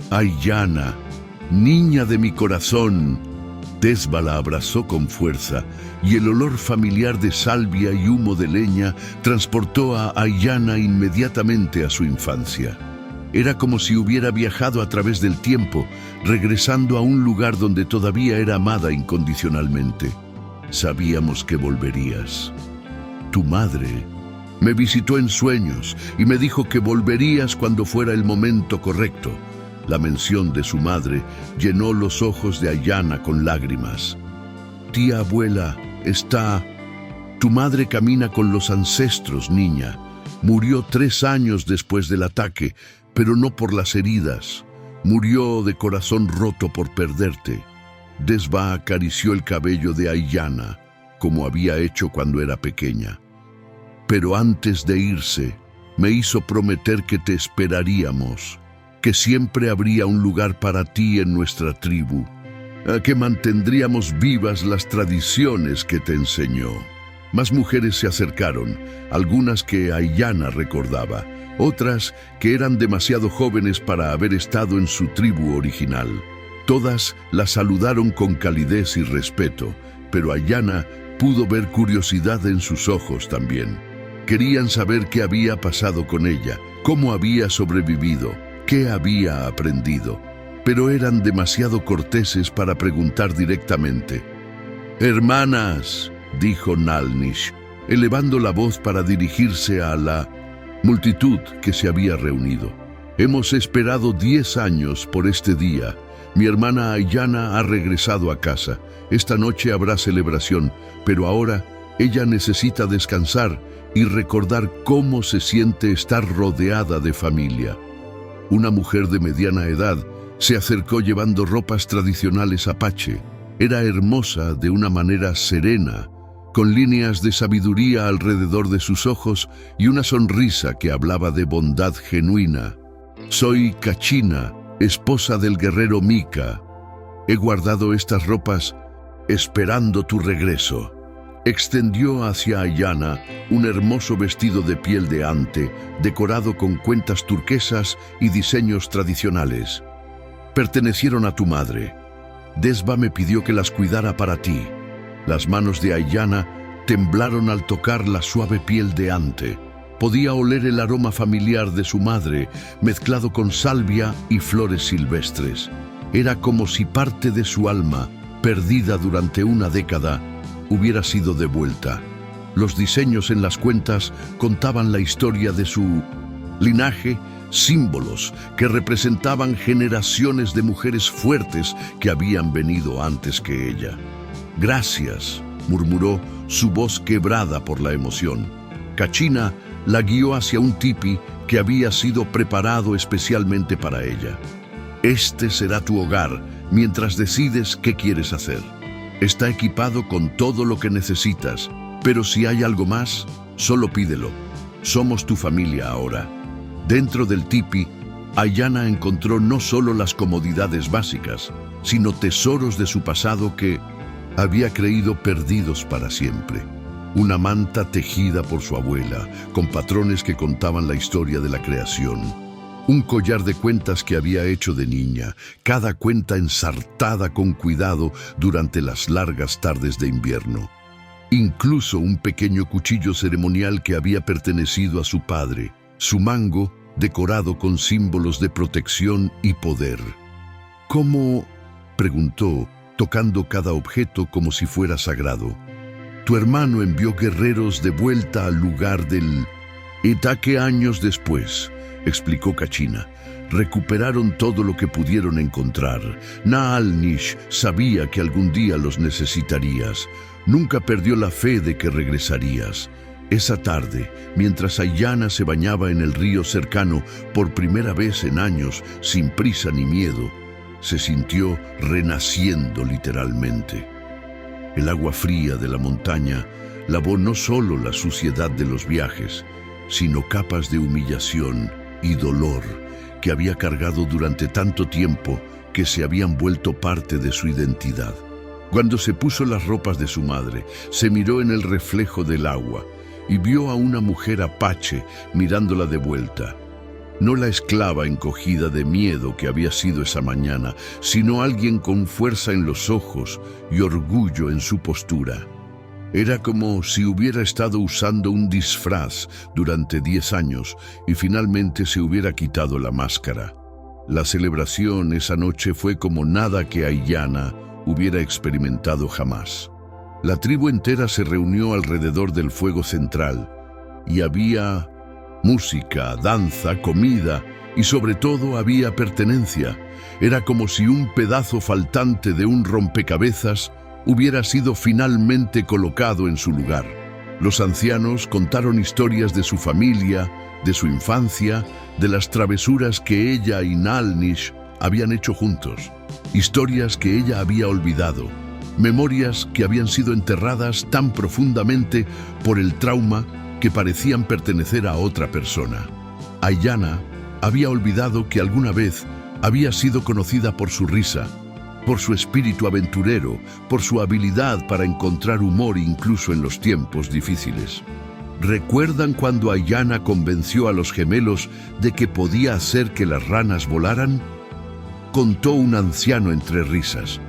Ayanna, niña de mi corazón. Desba la abrazó con fuerza y el olor familiar de salvia y humo de leña transportó a Ayanna inmediatamente a su infancia. Era como si hubiera viajado a través del tiempo, regresando a un lugar donde todavía era amada incondicionalmente. Sabíamos que volverías. Tu madre me visitó en sueños y me dijo que volverías cuando fuera el momento correcto. La mención de su madre llenó los ojos de Ayanna con lágrimas. Tía abuela, tu madre camina con los ancestros, niña. Murió 3 años después del ataque, pero no por las heridas. Murió de corazón roto por perderte. Desba acarició el cabello de Ayanna, como había hecho cuando era pequeña. Pero antes de irse, me hizo prometer que te esperaríamos, que siempre habría un lugar para ti en nuestra tribu, que mantendríamos vivas las tradiciones que te enseñó. Más mujeres se acercaron, algunas que Ayanna recordaba, otras que eran demasiado jóvenes para haber estado en su tribu original. Todas la saludaron con calidez y respeto, pero Ayanna pudo ver curiosidad en sus ojos también. Querían saber qué había pasado con ella, cómo había sobrevivido, qué había aprendido, pero eran demasiado corteses para preguntar directamente. «Hermanas», dijo Nalnish, elevando la voz para dirigirse a la multitud que se había reunido. Hemos esperado 10 años por este día. Mi hermana Aiyana ha regresado a casa. Esta noche habrá celebración, pero ahora ella necesita descansar y recordar cómo se siente estar rodeada de familia. Una mujer de mediana edad se acercó llevando ropas tradicionales apache. Era hermosa de una manera serena, con líneas de sabiduría alrededor de sus ojos y una sonrisa que hablaba de bondad genuina. Soy Kachina, esposa del guerrero Mika. He guardado estas ropas esperando tu regreso. Extendió hacia Aiyana un hermoso vestido de piel de ante, decorado con cuentas turquesas y diseños tradicionales. Pertenecieron a tu madre. Desba me pidió que las cuidara para ti. Las manos de Aiyana temblaron al tocar la suave piel de ante. Podía oler el aroma familiar de su madre, mezclado con salvia y flores silvestres. Era como si parte de su alma, perdida durante una década, hubiera sido devuelta. Los diseños en las cuentas contaban la historia de su linaje, símbolos que representaban generaciones de mujeres fuertes que habían venido antes que ella. Gracias, murmuró, su voz quebrada por la emoción. Kachina la guió hacia un tipi que había sido preparado especialmente para ella. Este será tu hogar mientras decides qué quieres hacer. Está equipado con todo lo que necesitas, pero si hay algo más, solo pídelo. Somos tu familia ahora. Dentro del tipi, Aiyana encontró no solo las comodidades básicas, sino tesoros de su pasado que había creído perdidos para siempre. Una manta tejida por su abuela, con patrones que contaban la historia de la creación. Un collar de cuentas que había hecho de niña, cada cuenta ensartada con cuidado durante las largas tardes de invierno. Incluso un pequeño cuchillo ceremonial que había pertenecido a su padre, su mango decorado con símbolos de protección y poder. ¿Cómo?, preguntó, tocando cada objeto como si fuera sagrado. Tu hermano envió guerreros de vuelta al lugar del ataque años después, explicó Kachina. Recuperaron todo lo que pudieron encontrar. Naal-Nish sabía que algún día los necesitarías. Nunca perdió la fe de que regresarías. Esa tarde, mientras Aiyana se bañaba en el río cercano por primera vez en años, sin prisa ni miedo, se sintió renaciendo literalmente. El agua fría de la montaña lavó no solo la suciedad de los viajes, sino capas de humillación y dolor que había cargado durante tanto tiempo que se habían vuelto parte de su identidad. Cuando se puso las ropas de su madre, se miró en el reflejo del agua y vio a una mujer apache mirándola de vuelta. No la esclava encogida de miedo que había sido esa mañana, sino alguien con fuerza en los ojos y orgullo en su postura. Era como si hubiera estado usando un disfraz durante 10 años y finalmente se hubiera quitado la máscara. La celebración esa noche fue como nada que Aiyana hubiera experimentado jamás. La tribu entera se reunió alrededor del fuego central y había música, danza, comida y sobre todo había pertenencia. Era como si un pedazo faltante de un rompecabezas hubiera sido finalmente colocado en su lugar. Los ancianos contaron historias de su familia, de su infancia, de las travesuras que ella y Naal-Nish habían hecho juntos. Historias que ella había olvidado. Memorias que habían sido enterradas tan profundamente por el trauma que parecían pertenecer a otra persona. Aiyana había olvidado que alguna vez había sido conocida por su risa, por su espíritu aventurero, por su habilidad para encontrar humor incluso en los tiempos difíciles. ¿Recuerdan cuando Aiyana convenció a los gemelos de que podía hacer que las ranas volaran? Contó un anciano entre risas.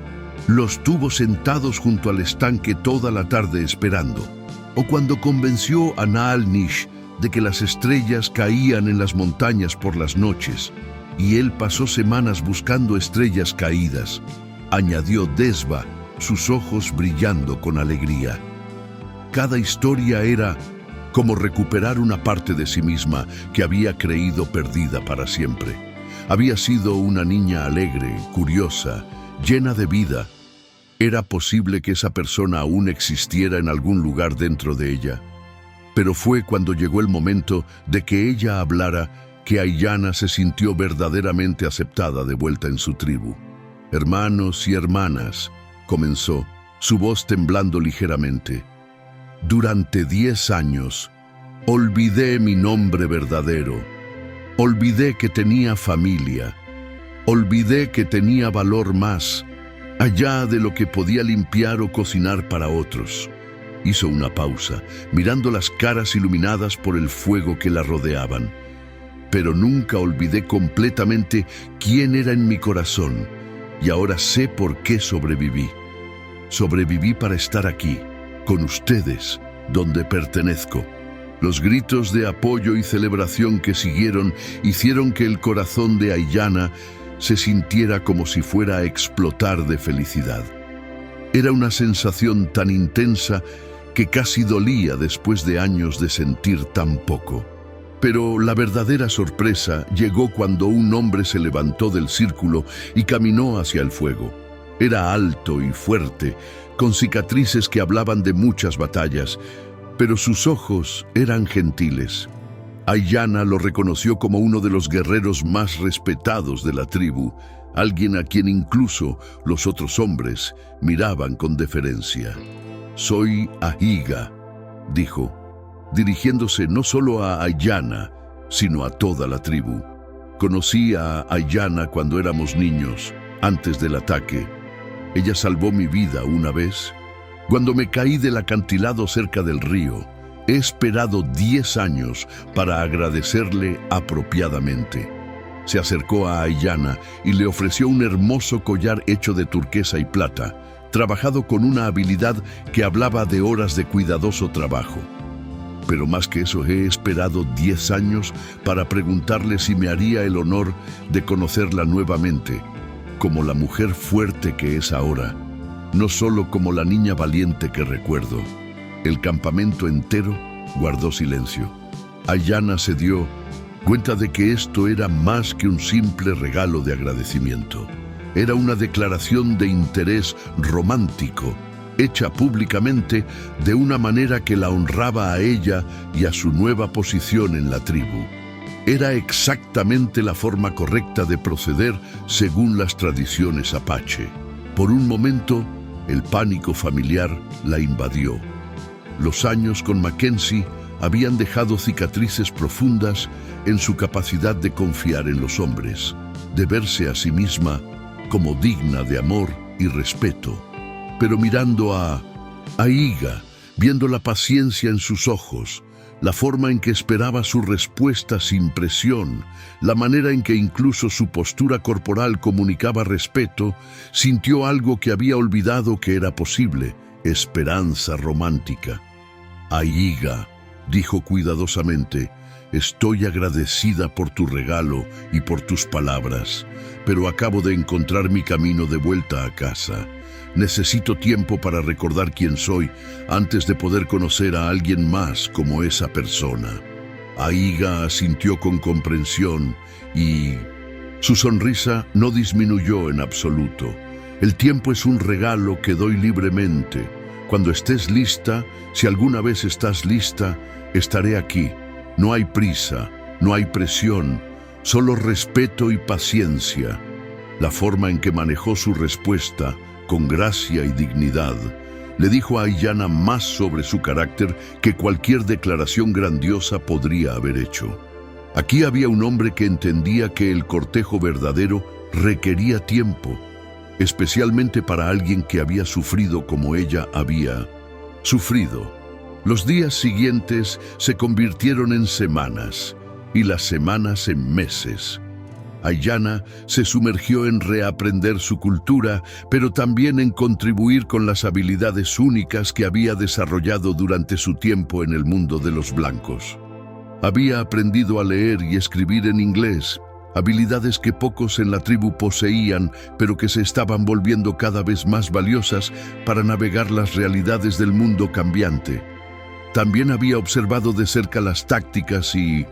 Los tuvo sentados junto al estanque toda la tarde esperando. O cuando convenció a Naal-Nish de que las estrellas caían en las montañas por las noches, y él pasó semanas buscando estrellas caídas, añadió Desba, sus ojos brillando con alegría. cada historia era como recuperar una parte de sí misma que había creído perdida para siempre. Había sido una niña alegre, curiosa, llena de vida. ¿Era posible que esa persona aún existiera en algún lugar dentro de ella? Pero fue cuando llegó el momento de que ella hablara que Aiyana se sintió verdaderamente aceptada de vuelta en su tribu. «Hermanos y hermanas», comenzó, su voz temblando ligeramente. «Durante 10 años, olvidé mi nombre verdadero. Olvidé que tenía familia. Olvidé que tenía valor más allá de lo que podía limpiar o cocinar para otros». Hizo una pausa, mirando las caras iluminadas por el fuego que la rodeaban. «Pero nunca olvidé completamente quién era en mi corazón, y ahora sé por qué sobreviví. Sobreviví para estar aquí, con ustedes, donde pertenezco». Los gritos de apoyo y celebración que siguieron hicieron que el corazón de Aiyana se sintiera como si fuera a explotar de felicidad. Era una sensación tan intensa que casi dolía después de años de sentir tan poco. Pero la verdadera sorpresa llegó cuando un hombre se levantó del círculo y caminó hacia el fuego. Era alto y fuerte, con cicatrices que hablaban de muchas batallas, pero sus ojos eran gentiles. Aiyana lo reconoció como uno de los guerreros más respetados de la tribu, alguien a quien incluso los otros hombres miraban con deferencia. «Soy Ahiga», dijo, dirigiéndose no solo a Aiyana, sino a toda la tribu. «Conocí a Aiyana cuando éramos niños, antes del ataque. Ella salvó mi vida una vez. Cuando me caí del acantilado cerca del río, he esperado 10 años para agradecerle apropiadamente». Se acercó a Aiyana y le ofreció un hermoso collar hecho de turquesa y plata, trabajado con una habilidad que hablaba de horas de cuidadoso trabajo. «Pero más que eso, he esperado 10 años para preguntarle si me haría el honor de conocerla nuevamente, como la mujer fuerte que es ahora, no solo como la niña valiente que recuerdo». El campamento entero guardó silencio. Aiyana se dio cuenta de que esto era más que un simple regalo de agradecimiento. Era una declaración de interés romántico, hecha públicamente de una manera que la honraba a ella y a su nueva posición en la tribu. Era exactamente la forma correcta de proceder según las tradiciones apache. Por un momento, el pánico familiar la invadió. Los años con Mackenzie habían dejado cicatrices profundas en su capacidad de confiar en los hombres, de verse a sí misma como digna de amor y respeto. Pero mirando a Ahiga, viendo la paciencia en sus ojos, la forma en que esperaba su respuesta sin presión, la manera en que incluso su postura corporal comunicaba respeto, sintió algo que había olvidado que era posible: esperanza romántica. «Ahiga», dijo cuidadosamente, «estoy agradecida por tu regalo y por tus palabras, pero acabo de encontrar mi camino de vuelta a casa. Necesito tiempo para recordar quién soy antes de poder conocer a alguien más como esa persona». Ahiga asintió con comprensión y su sonrisa no disminuyó en absoluto. «El tiempo es un regalo que doy libremente. Cuando estés lista, si alguna vez estás lista, estaré aquí. No hay prisa, no hay presión, solo respeto y paciencia». La forma en que manejó su respuesta, con gracia y dignidad, le dijo a Aiyana más sobre su carácter que cualquier declaración grandiosa podría haber hecho. Aquí había un hombre que entendía que el cortejo verdadero requería tiempo, especialmente para alguien que había sufrido como ella había sufrido. Los días siguientes se convirtieron en semanas y las semanas en meses. Aiyana se sumergió en reaprender su cultura, pero también en contribuir con las habilidades únicas que había desarrollado durante su tiempo en el mundo de los blancos. Había aprendido a leer y escribir en inglés, habilidades que pocos en la tribu poseían, pero que se estaban volviendo cada vez más valiosas para navegar las realidades del mundo cambiante. también había observado de cerca las tácticas y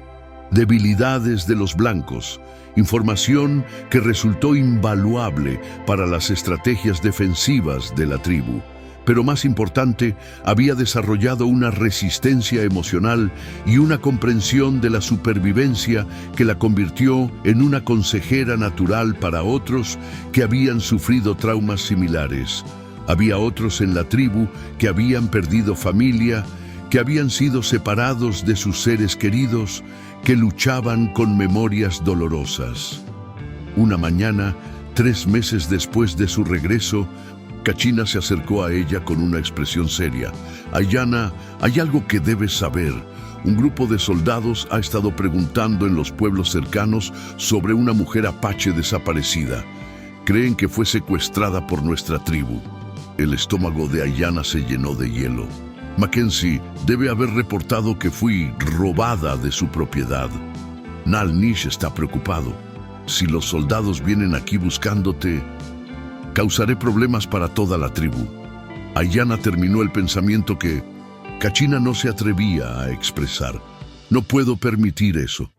debilidades de los blancos, información que resultó invaluable para las estrategias defensivas de la tribu. Pero más importante, había desarrollado una resistencia emocional y una comprensión de la supervivencia que la convirtió en una consejera natural para otros que habían sufrido traumas similares. Había otros en la tribu que habían perdido familia, que habían sido separados de sus seres queridos, que luchaban con memorias dolorosas. Una mañana, 3 meses después de su regreso, Kachina se acercó a ella con una expresión seria. «Ayanna, hay algo que debes saber. Un grupo de soldados ha estado preguntando en los pueblos cercanos sobre una mujer apache desaparecida. Creen que fue secuestrada por nuestra tribu». El estómago de Ayanna se llenó de hielo. «Mackenzie debe haber reportado que fui robada de su propiedad. Nal Nish está preocupado. Si los soldados vienen aquí buscándote, causaré problemas para toda la tribu». Ayanna terminó el pensamiento que Kachina no se atrevía a expresar. «No puedo permitir eso».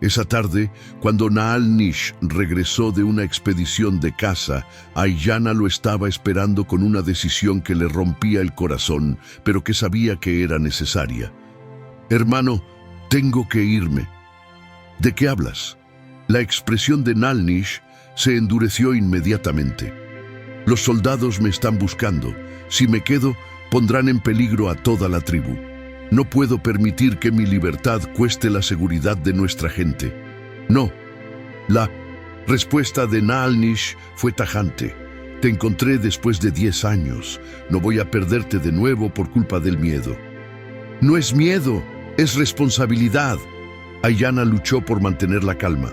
Esa tarde, cuando Naal Nish regresó de una expedición de caza, Ayanna lo estaba esperando con una decisión que le rompía el corazón, pero que sabía que era necesaria. «Hermano, tengo que irme». «¿De qué hablas?». La expresión de Naal Nish se endureció inmediatamente. «Los soldados me están buscando. Si me quedo, pondrán en peligro a toda la tribu. No puedo permitir que mi libertad cueste la seguridad de nuestra gente». «No». La respuesta de Naal Nish fue tajante. «Te encontré después de 10 años. No voy a perderte de nuevo por culpa del miedo». «No es miedo, es responsabilidad». Ayanna luchó por mantener la calma.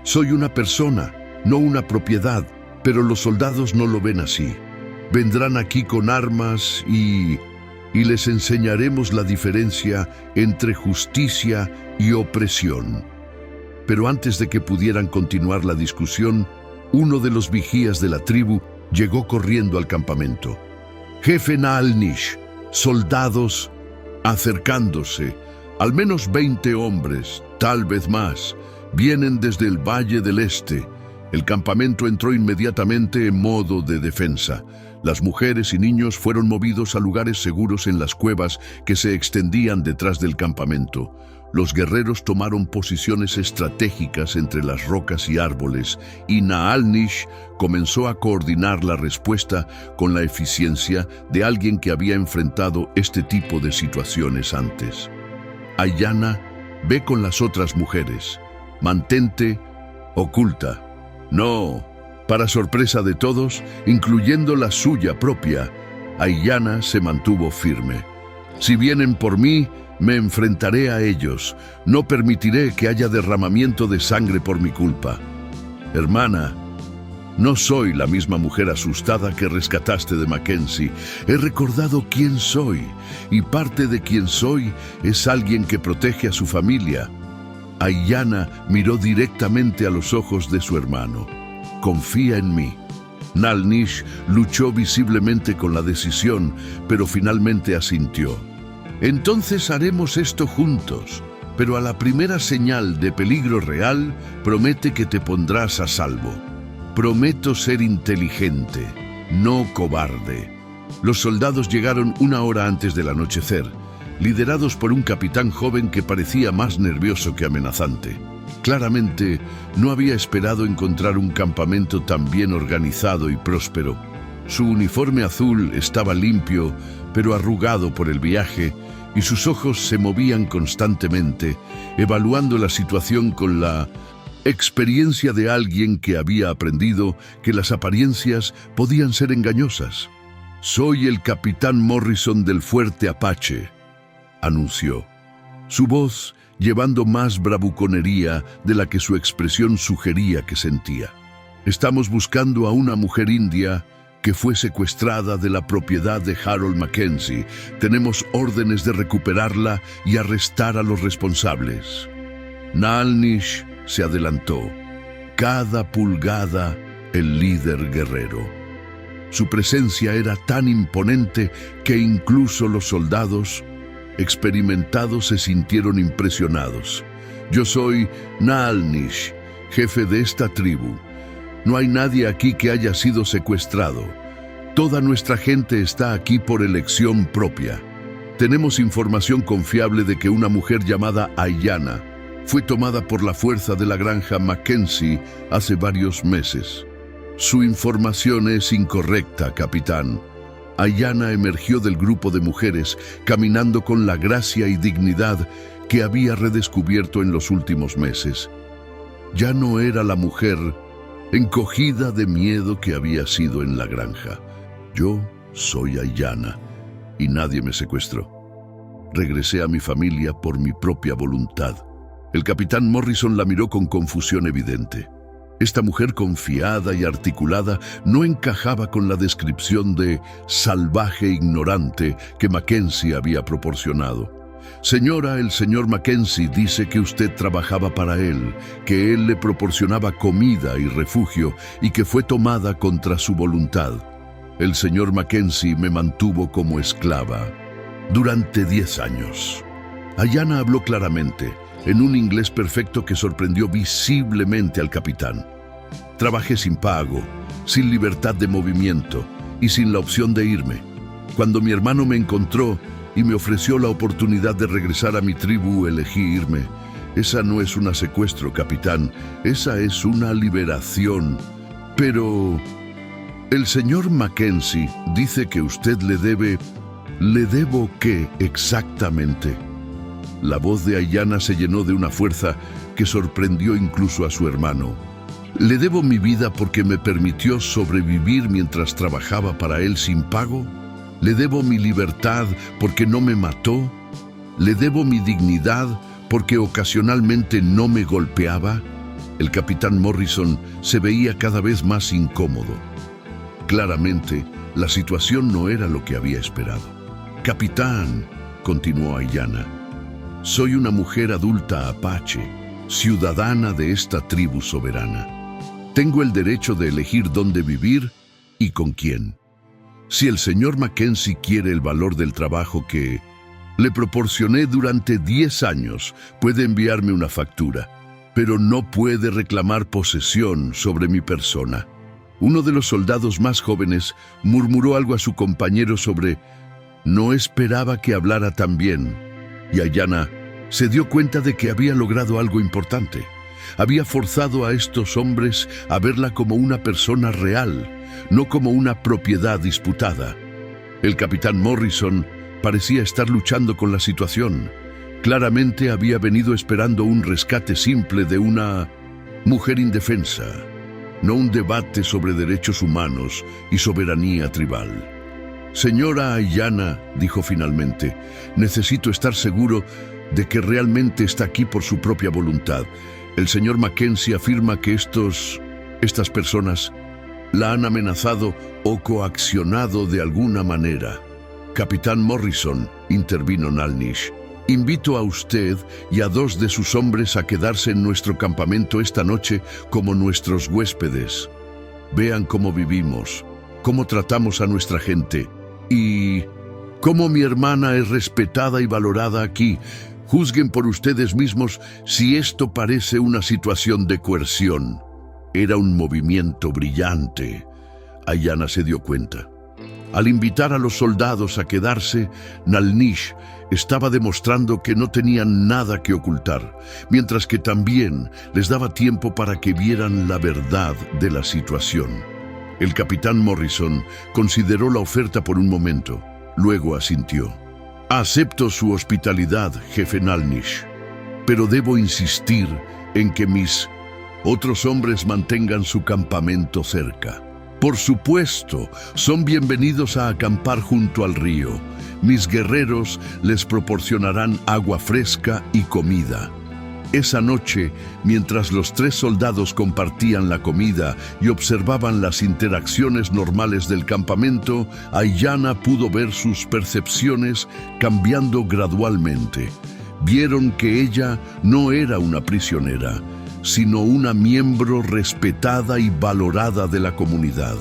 «Soy una persona, no una propiedad, pero los soldados no lo ven así. Vendrán aquí con armas y les enseñaremos la diferencia entre justicia y opresión». Pero antes de que pudieran continuar la discusión, uno de los vigías de la tribu llegó corriendo al campamento. «Jefe Naal Nish, soldados acercándose, al menos 20 hombres, tal vez más, vienen desde el Valle del Este». El campamento entró inmediatamente en modo de defensa. Las mujeres y niños fueron movidos a lugares seguros en las cuevas que se extendían detrás del campamento. Los guerreros tomaron posiciones estratégicas entre las rocas y árboles, y Naal Nish comenzó a coordinar la respuesta con la eficiencia de alguien que había enfrentado este tipo de situaciones antes. «Ayanna, ve con las otras mujeres. Mantente oculta». «No». Para sorpresa de todos, incluyendo la suya propia, Ayanna se mantuvo firme. «Si vienen por mí, me enfrentaré a ellos. No permitiré que haya derramamiento de sangre por mi culpa». «Hermana, no soy la misma mujer asustada que rescataste de Mackenzie. He recordado quién soy, y parte de quién soy es alguien que protege a su familia». Ayanna miró directamente a los ojos de su hermano. «Confía en mí». Naal Nish luchó visiblemente con la decisión, pero finalmente asintió. «Entonces haremos esto juntos, pero a la primera señal de peligro real, promete que te pondrás a salvo». «Prometo ser inteligente, no cobarde». Los soldados llegaron 1 hora antes del anochecer, liderados por un capitán joven que parecía más nervioso que amenazante. Claramente, no había esperado encontrar un campamento tan bien organizado y próspero. Su uniforme azul estaba limpio, pero arrugado por el viaje, y sus ojos se movían constantemente, evaluando la situación con la experiencia de alguien que había aprendido que las apariencias podían ser engañosas. «Soy el capitán Morrison del Fuerte Apache», anunció. Su voz llevando más bravuconería de la que su expresión sugería que sentía. «Estamos buscando a una mujer india que fue secuestrada de la propiedad de Harold Mackenzie. Tenemos órdenes de recuperarla y arrestar a los responsables». Naal Nish se adelantó. Cada pulgada el líder guerrero. Su presencia era tan imponente que incluso los soldados experimentados se sintieron impresionados. Yo soy Naalnish, jefe de esta tribu. No hay nadie aquí que haya sido secuestrado. Toda nuestra gente está aquí por elección propia. Tenemos información confiable de que una mujer llamada Ayanna fue tomada por la fuerza de la granja Mackenzie hace varios meses. Su información es incorrecta, capitán. Ayanna emergió del grupo de mujeres caminando con la gracia y dignidad que había redescubierto en los últimos meses. Ya no era la mujer encogida de miedo que había sido en la granja. Yo soy Ayanna y nadie me secuestró. Regresé a mi familia por mi propia voluntad. El capitán Morrison la miró con confusión evidente. Esta mujer confiada y articulada no encajaba con la descripción de salvaje ignorante que Mackenzie había proporcionado. Señora, el señor Mackenzie dice que usted trabajaba para él, que él le proporcionaba comida y refugio y que fue tomada contra su voluntad. El señor Mackenzie me mantuvo como esclava durante 10 años. Ayanna habló claramente, en un inglés perfecto que sorprendió visiblemente al capitán. Trabajé sin pago, sin libertad de movimiento y sin la opción de irme. Cuando mi hermano me encontró y me ofreció la oportunidad de regresar a mi tribu, elegí irme. Esa no es un secuestro, capitán, esa es una liberación. Pero el señor Mackenzie dice que usted le debe... ¿Le debo qué exactamente? La voz de Ayanna se llenó de una fuerza que sorprendió incluso a su hermano. ¿Le debo mi vida porque me permitió sobrevivir mientras trabajaba para él sin pago? ¿Le debo mi libertad porque no me mató? ¿Le debo mi dignidad porque ocasionalmente no me golpeaba? El capitán Morrison se veía cada vez más incómodo. Claramente, la situación no era lo que había esperado. Capitán, continuó Ayanna, soy una mujer adulta apache, ciudadana de esta tribu soberana. Tengo el derecho de elegir dónde vivir y con quién. Si el señor Mackenzie quiere el valor del trabajo que le proporcioné durante 10 años, puede enviarme una factura, pero no puede reclamar posesión sobre mi persona. Uno de los soldados más jóvenes murmuró algo a su compañero sobre no esperaba que hablara tan bien, y Ayanna se dio cuenta de que había logrado algo importante. Había forzado a estos hombres a verla como una persona real, no como una propiedad disputada. El capitán Morrison parecía estar luchando con la situación. Claramente había venido esperando un rescate simple de una mujer indefensa, no un debate sobre derechos humanos y soberanía tribal. Señora Ayanna, dijo finalmente, necesito estar seguro de que realmente está aquí por su propia voluntad. El señor Mackenzie afirma que estas personas la han amenazado o coaccionado de alguna manera. Capitán Morrison, intervino Naalnish, invito a usted y a 2 de sus hombres a quedarse en nuestro campamento esta noche como nuestros huéspedes. Vean cómo vivimos, cómo tratamos a nuestra gente y cómo mi hermana es respetada y valorada aquí. Juzguen por ustedes mismos si esto parece una situación de coerción. Era un movimiento brillante. Ayanna se dio cuenta. Al invitar a los soldados a quedarse, Naalnish estaba demostrando que no tenían nada que ocultar, mientras que también les daba tiempo para que vieran la verdad de la situación. El capitán Morrison consideró la oferta por un momento, luego asintió. Acepto su hospitalidad, jefe Naalnish, pero debo insistir en que mis otros hombres mantengan su campamento cerca. Por supuesto, son bienvenidos a acampar junto al río. Mis guerreros les proporcionarán agua fresca y comida. Esa noche, mientras los 3 soldados compartían la comida y observaban las interacciones normales del campamento, Ayanna pudo ver sus percepciones cambiando gradualmente. Vieron que ella no era una prisionera, sino una miembro respetada y valorada de la comunidad.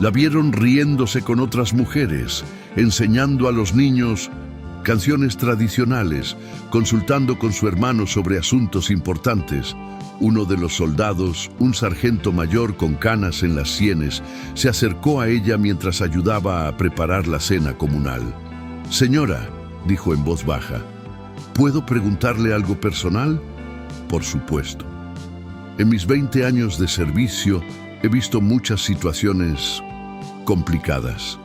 La vieron riéndose con otras mujeres, enseñando a los niños canciones tradicionales, consultando con su hermano sobre asuntos importantes. Uno de los soldados, un sargento mayor con canas en las sienes, se acercó a ella mientras ayudaba a preparar la cena comunal. «Señora», dijo en voz baja, «¿puedo preguntarle algo personal?» «Por supuesto». En mis 20 años de servicio he visto muchas situaciones complicadas.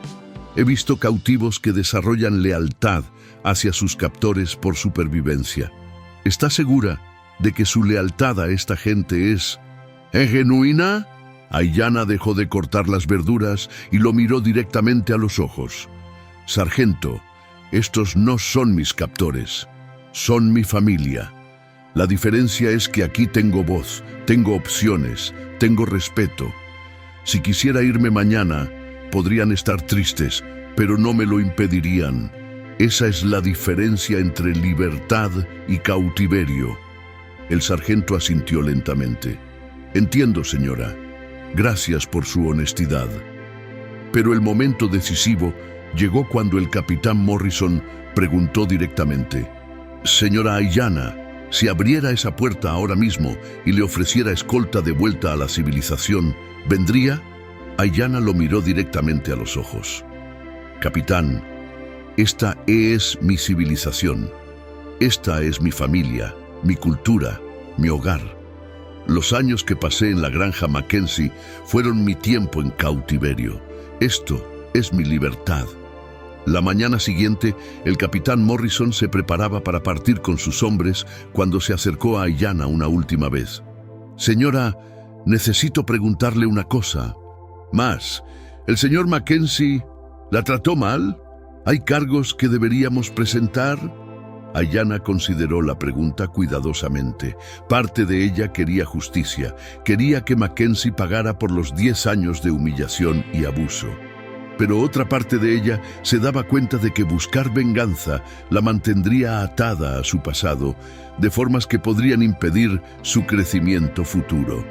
He visto cautivos que desarrollan lealtad hacia sus captores por supervivencia. ¿Está segura de que su lealtad a esta gente es genuina? Aiyana dejó de cortar las verduras y lo miró directamente a los ojos. «Sargento, estos no son mis captores, son mi familia. La diferencia es que aquí tengo voz, tengo opciones, tengo respeto. Si quisiera irme mañana, podrían estar tristes, pero no me lo impedirían. Esa es la diferencia entre libertad y cautiverio». El sargento asintió lentamente. «Entiendo, señora. Gracias por su honestidad». Pero el momento decisivo llegó cuando el capitán Morrison preguntó directamente: «Señora Aiyana, si abriera esa puerta ahora mismo y le ofreciera escolta de vuelta a la civilización, ¿vendría?» Aiyana lo miró directamente a los ojos. «Capitán, esta es mi civilización. Esta es mi familia, mi cultura, mi hogar. Los años que pasé en la granja Mackenzie fueron mi tiempo en cautiverio. Esto es mi libertad». La mañana siguiente, el capitán Morrison se preparaba para partir con sus hombres cuando se acercó a Aiyana una última vez. «Señora, necesito preguntarle una cosa. Más, ¿el señor Mackenzie la trató mal? ¿Hay cargos que deberíamos presentar?» Aiyana consideró la pregunta cuidadosamente. Parte de ella quería justicia, quería que Mackenzie pagara por los 10 años de humillación y abuso. Pero otra parte de ella se daba cuenta de que buscar venganza la mantendría atada a su pasado, de formas que podrían impedir su crecimiento futuro.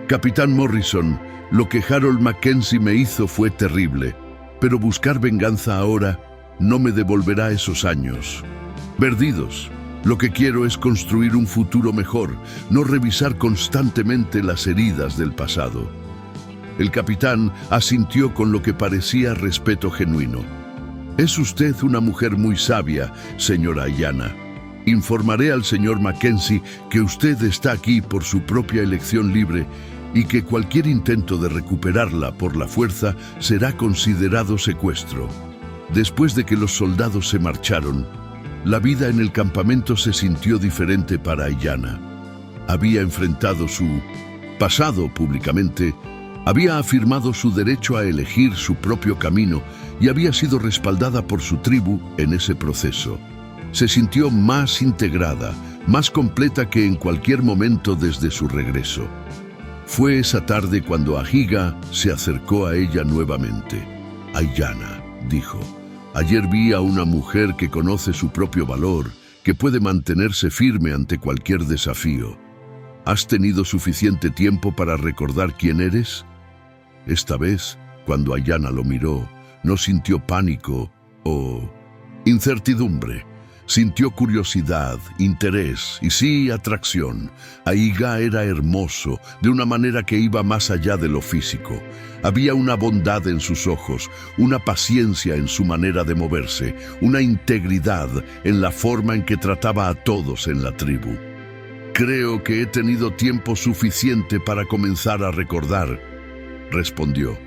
«Capitán Morrison, lo que Harold Mackenzie me hizo fue terrible, pero buscar venganza ahora no me devolverá esos años perdidos. Lo que quiero es construir un futuro mejor, no revisar constantemente las heridas del pasado». El capitán asintió con lo que parecía respeto genuino. «Es usted una mujer muy sabia, señora Aiyana. Informaré al señor Mackenzie que usted está aquí por su propia elección libre y que cualquier intento de recuperarla por la fuerza será considerado secuestro». Después de que los soldados se marcharon, la vida en el campamento se sintió diferente para Aiyana. Había enfrentado su pasado públicamente, había afirmado su derecho a elegir su propio camino y había sido respaldada por su tribu en ese proceso. Se sintió más integrada, más completa que en cualquier momento desde su regreso. Fue esa tarde cuando Ahiga se acercó a ella nuevamente. «Aiyana», dijo, «ayer vi a una mujer que conoce su propio valor, que puede mantenerse firme ante cualquier desafío. ¿Has tenido suficiente tiempo para recordar quién eres?» Esta vez, cuando Aiyana lo miró, no sintió pánico o incertidumbre. Sintió curiosidad, interés y sí, atracción. Ahiga era hermoso, de una manera que iba más allá de lo físico. Había una bondad en sus ojos, una paciencia en su manera de moverse, una integridad en la forma en que trataba a todos en la tribu. «Creo que he tenido tiempo suficiente para comenzar a recordar», respondió.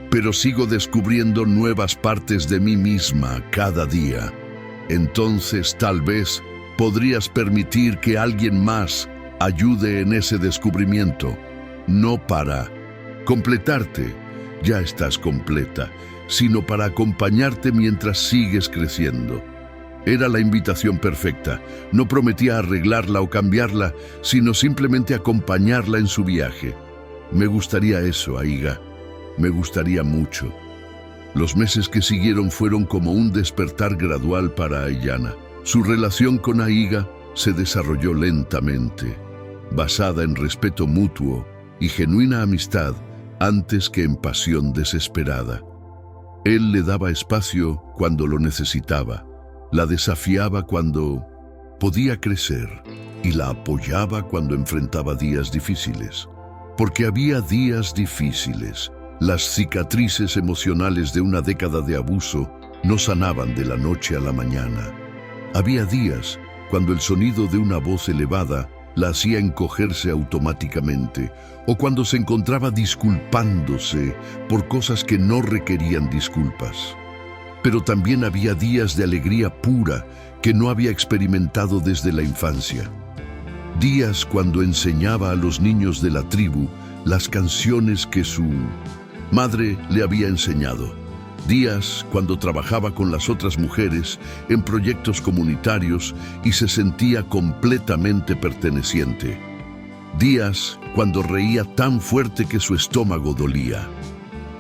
«Pero sigo descubriendo nuevas partes de mí misma cada día. Entonces, tal vez, podrías permitir que alguien más ayude en ese descubrimiento. No para completarte, ya estás completa, sino para acompañarte mientras sigues creciendo». Era la invitación perfecta. No prometía arreglarla o cambiarla, sino simplemente acompañarla en su viaje. «Me gustaría eso, Ahiga. Me gustaría mucho». Los meses que siguieron fueron como un despertar gradual para Aiyana. Su relación con Ahiga se desarrolló lentamente, basada en respeto mutuo y genuina amistad antes que en pasión desesperada. Él le daba espacio cuando lo necesitaba, La desafiaba cuando podía crecer y la apoyaba cuando enfrentaba días difíciles. Porque había días difíciles. Las cicatrices emocionales de una década de abuso no sanaban de la noche a la mañana. Había días cuando el sonido de una voz elevada la hacía encogerse automáticamente, o cuando se encontraba disculpándose por cosas que no requerían disculpas. Pero también había días de alegría pura que no había experimentado desde la infancia. Días cuando enseñaba a los niños de la tribu las canciones que su madre le había enseñado. Días cuando trabajaba con las otras mujeres en proyectos comunitarios y se sentía completamente perteneciente. Días cuando reía tan fuerte que su estómago dolía.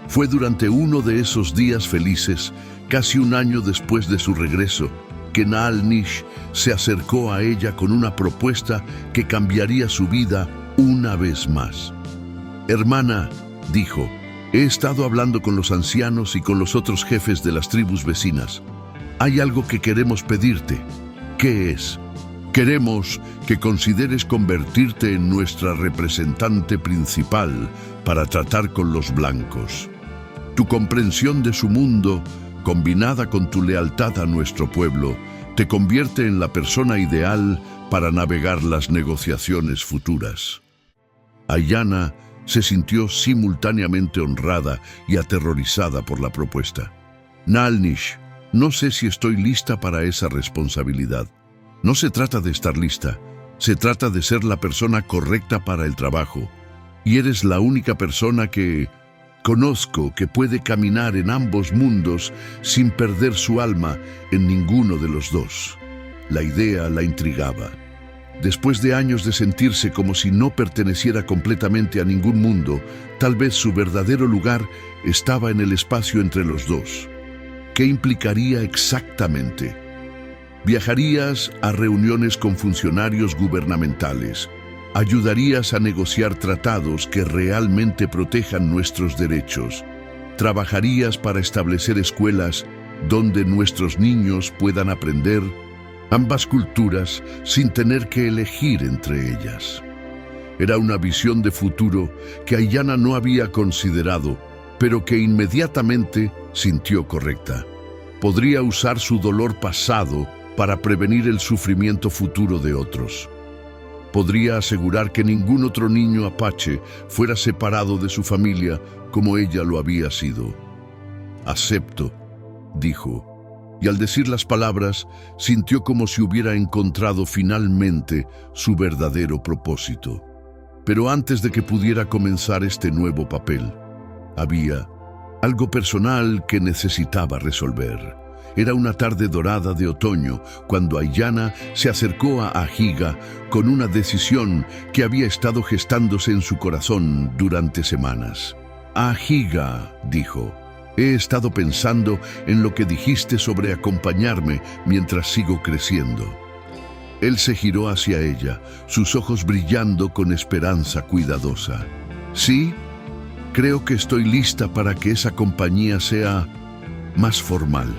Fue durante uno de esos días felices, casi un año después de su regreso, que Naal Nish se acercó a ella con una propuesta que cambiaría su vida una vez más. «Hermana», dijo, «he estado hablando con los ancianos y con los otros jefes de las tribus vecinas. Hay algo que queremos pedirte». «¿Qué es?» «Queremos que consideres convertirte en nuestra representante principal para tratar con los blancos. Tu comprensión de su mundo, combinada con tu lealtad a nuestro pueblo, te convierte en la persona ideal para navegar las negociaciones futuras». Ayanna se sintió simultáneamente honrada y aterrorizada por la propuesta. «Naal Nish, no sé si estoy lista para esa responsabilidad. No se trata de estar lista, se trata de ser la persona correcta para el trabajo. Y eres la única persona que conozco que puede caminar en ambos mundos sin perder su alma en ninguno de los dos». La idea la intrigaba. Después de años de sentirse como si no perteneciera completamente a ningún mundo, tal vez su verdadero lugar estaba en el espacio entre los dos. ¿Qué implicaría exactamente? Viajarías a reuniones con funcionarios gubernamentales. Ayudarías a negociar tratados que realmente protejan nuestros derechos. Trabajarías para establecer escuelas donde nuestros niños puedan aprender ambas culturas sin tener que elegir entre ellas. Era una visión de futuro que Ayanna no había considerado, pero que inmediatamente sintió correcta. Podría usar su dolor pasado para prevenir el sufrimiento futuro de otros. Podría asegurar que ningún otro niño apache fuera separado de su familia como ella lo había sido. «Acepto», dijo. Y al decir las palabras, sintió como si hubiera encontrado finalmente su verdadero propósito. Pero antes de que pudiera comenzar este nuevo papel, había algo personal que necesitaba resolver. Era una tarde dorada de otoño cuando Ayanna se acercó a Ahiga con una decisión que había estado gestándose en su corazón durante semanas. «Ahiga», dijo, «he estado pensando en lo que dijiste sobre acompañarme mientras sigo creciendo». Él se giró hacia ella, sus ojos brillando con esperanza cuidadosa. «Sí, creo que estoy lista para que esa compañía sea más formal».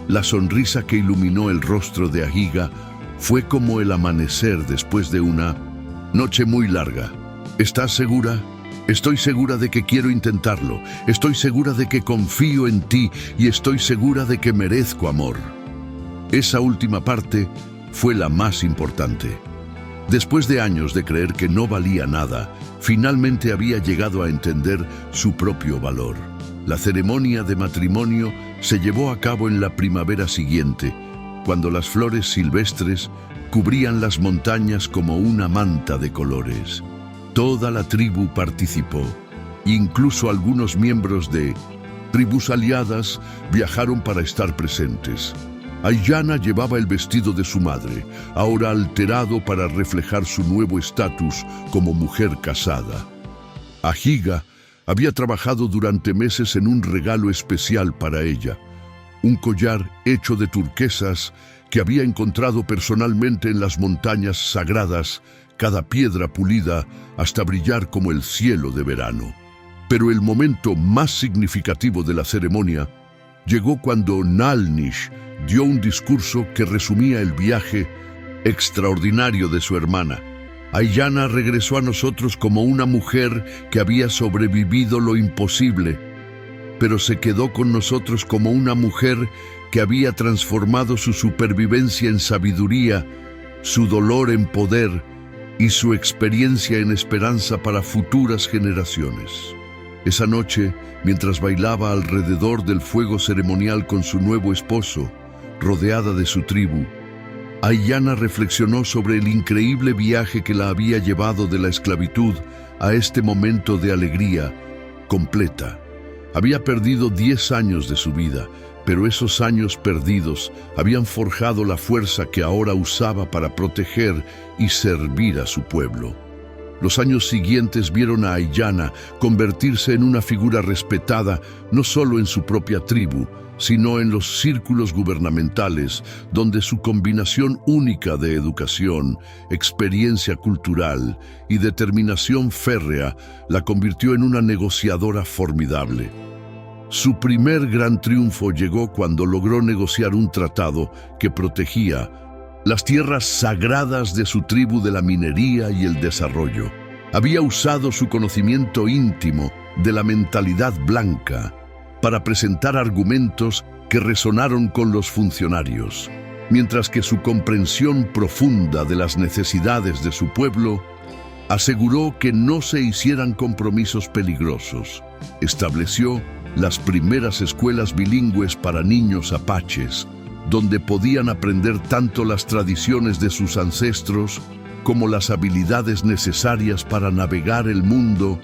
La sonrisa que iluminó el rostro de Ahiga fue como el amanecer después de una noche muy larga. «¿Estás segura?» «Estoy segura de que quiero intentarlo. Estoy segura de que confío en ti y estoy segura de que merezco amor». Esa última parte fue la más importante. Después de años de creer que no valía nada, finalmente había llegado a entender su propio valor. La ceremonia de matrimonio se llevó a cabo en la primavera siguiente, cuando las flores silvestres cubrían las montañas como una manta de colores. Toda la tribu participó, incluso algunos miembros de tribus aliadas viajaron para estar presentes. Ayanna llevaba el vestido de su madre, ahora alterado para reflejar su nuevo estatus como mujer casada. Ahiga había trabajado durante meses en un regalo especial para ella, un collar hecho de turquesas que había encontrado personalmente en las montañas sagradas, cada piedra pulida hasta brillar como el cielo de verano. Pero el momento más significativo de la ceremonia llegó cuando Nalnish dio un discurso que resumía el viaje extraordinario de su hermana. Aiyana regresó a nosotros como una mujer que había sobrevivido lo imposible, pero se quedó con nosotros como una mujer que había transformado su supervivencia en sabiduría, su dolor en poder y su experiencia en esperanza para futuras generaciones. Esa noche, mientras bailaba alrededor del fuego ceremonial con su nuevo esposo, rodeada de su tribu, Aiyana reflexionó sobre el increíble viaje que la había llevado de la esclavitud a este momento de alegría completa. Había perdido 10 años de su vida, pero esos años perdidos habían forjado la fuerza que ahora usaba para proteger y servir a su pueblo. Los años siguientes vieron a Aiyana convertirse en una figura respetada no solo en su propia tribu, sino en los círculos gubernamentales, donde su combinación única de educación, experiencia cultural y determinación férrea la convirtió en una negociadora formidable. Su primer gran triunfo llegó cuando logró negociar un tratado que protegía las tierras sagradas de su tribu de la minería y el desarrollo. Había usado su conocimiento íntimo de la mentalidad blanca para presentar argumentos que resonaron con los funcionarios, mientras que su comprensión profunda de las necesidades de su pueblo aseguró que no se hicieran compromisos peligrosos. Estableció las primeras escuelas bilingües para niños apaches, donde podían aprender tanto las tradiciones de sus ancestros como las habilidades necesarias para navegar el mundo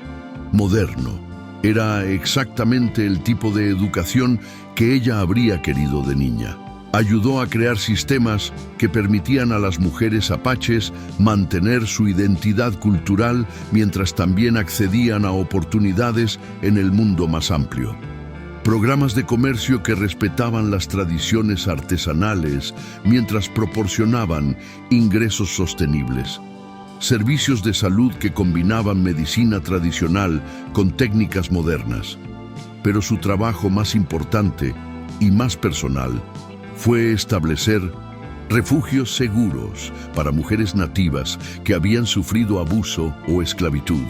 moderno. Era exactamente el tipo de educación que ella habría querido de niña. Ayudó a crear sistemas que permitían a las mujeres apaches mantener su identidad cultural mientras también accedían a oportunidades en el mundo más amplio. Programas de comercio que respetaban las tradiciones artesanales mientras proporcionaban ingresos sostenibles. Servicios de salud que combinaban medicina tradicional con técnicas modernas. Pero su trabajo más importante y más personal fue establecer refugios seguros para mujeres nativas que habían sufrido abuso o esclavitud.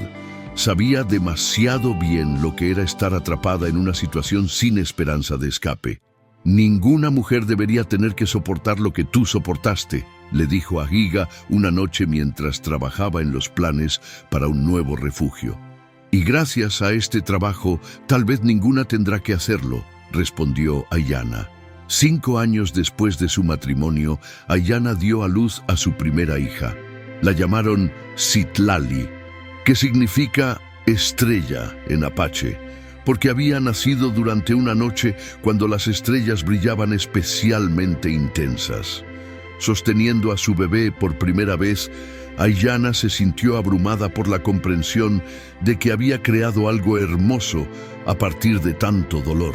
Sabía demasiado bien lo que era estar atrapada en una situación sin esperanza de escape. «Ninguna mujer debería tener que soportar lo que tú soportaste», le dijo a Higa una noche mientras trabajaba en los planes para un nuevo refugio. «Y gracias a este trabajo, tal vez ninguna tendrá que hacerlo», respondió Aiyana. 5 años después de su matrimonio, Aiyana dio a luz a su primera hija. La llamaron Citlali, que significa estrella en apache, porque había nacido durante una noche cuando las estrellas brillaban especialmente intensas. Sosteniendo a su bebé por primera vez, Aiyana se sintió abrumada por la comprensión de que había creado algo hermoso a partir de tanto dolor.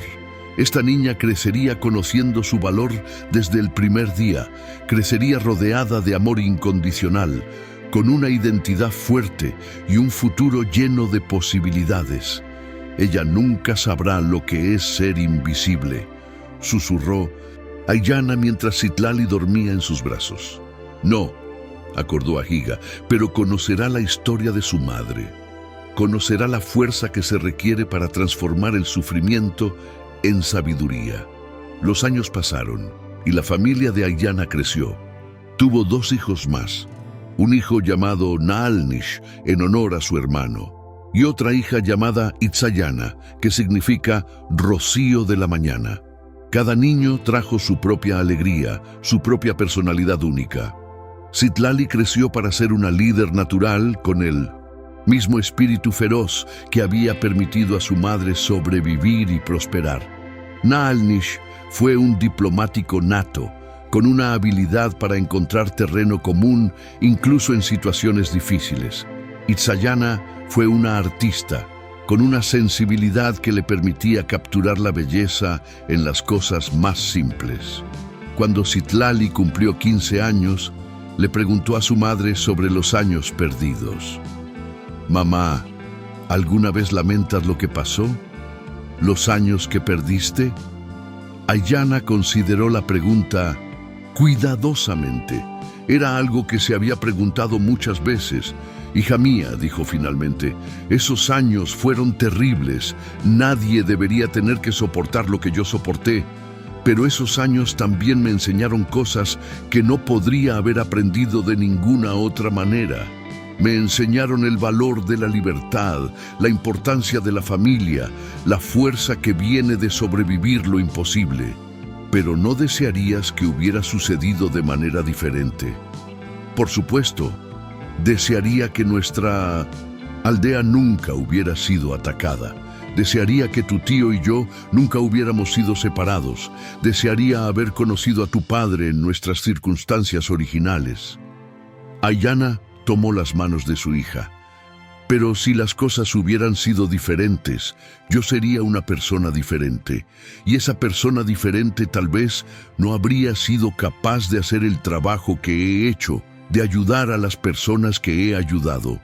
Esta niña crecería conociendo su valor desde el primer día, crecería rodeada de amor incondicional, con una identidad fuerte y un futuro lleno de posibilidades. «Ella nunca sabrá lo que es ser invisible», susurró Aiyana mientras Citlali dormía en sus brazos. «No», acordó a Higa, «pero conocerá la historia de su madre. Conocerá la fuerza que se requiere para transformar el sufrimiento en sabiduría». Los años pasaron y la familia de Aiyana creció. Tuvo 2 hijos más. Un hijo llamado Naalnish, en honor a su hermano, y otra hija llamada Itzayana, que significa rocío de la mañana. Cada niño trajo su propia alegría, su propia personalidad única. Citlali creció para ser una líder natural con el mismo espíritu feroz que había permitido a su madre sobrevivir y prosperar. Naalnish fue un diplomático nato, con una habilidad para encontrar terreno común incluso en situaciones difíciles. Itzayana fue una artista, con una sensibilidad que le permitía capturar la belleza en las cosas más simples. Cuando Citlali cumplió 15 años, le preguntó a su madre sobre los años perdidos. «Mamá, ¿alguna vez lamentas lo que pasó? ¿Los años que perdiste?». Aiyana consideró la pregunta cuidadosamente. Era algo que se había preguntado muchas veces. «Hija mía», dijo finalmente, «esos años fueron terribles. Nadie debería tener que soportar lo que yo soporté. Pero esos años también me enseñaron cosas que no podría haber aprendido de ninguna otra manera. Me enseñaron el valor de la libertad, la importancia de la familia, la fuerza que viene de sobrevivir lo imposible. Pero ¿no desearías que hubiera sucedido de manera diferente? Por supuesto, desearía que nuestra aldea nunca hubiera sido atacada. Desearía que tu tío y yo nunca hubiéramos sido separados. Desearía haber conocido a tu padre en nuestras circunstancias originales». Aiyana tomó las manos de su hija. «Pero si las cosas hubieran sido diferentes, yo sería una persona diferente. Y esa persona diferente tal vez no habría sido capaz de hacer el trabajo que he hecho, de ayudar a las personas que he ayudado,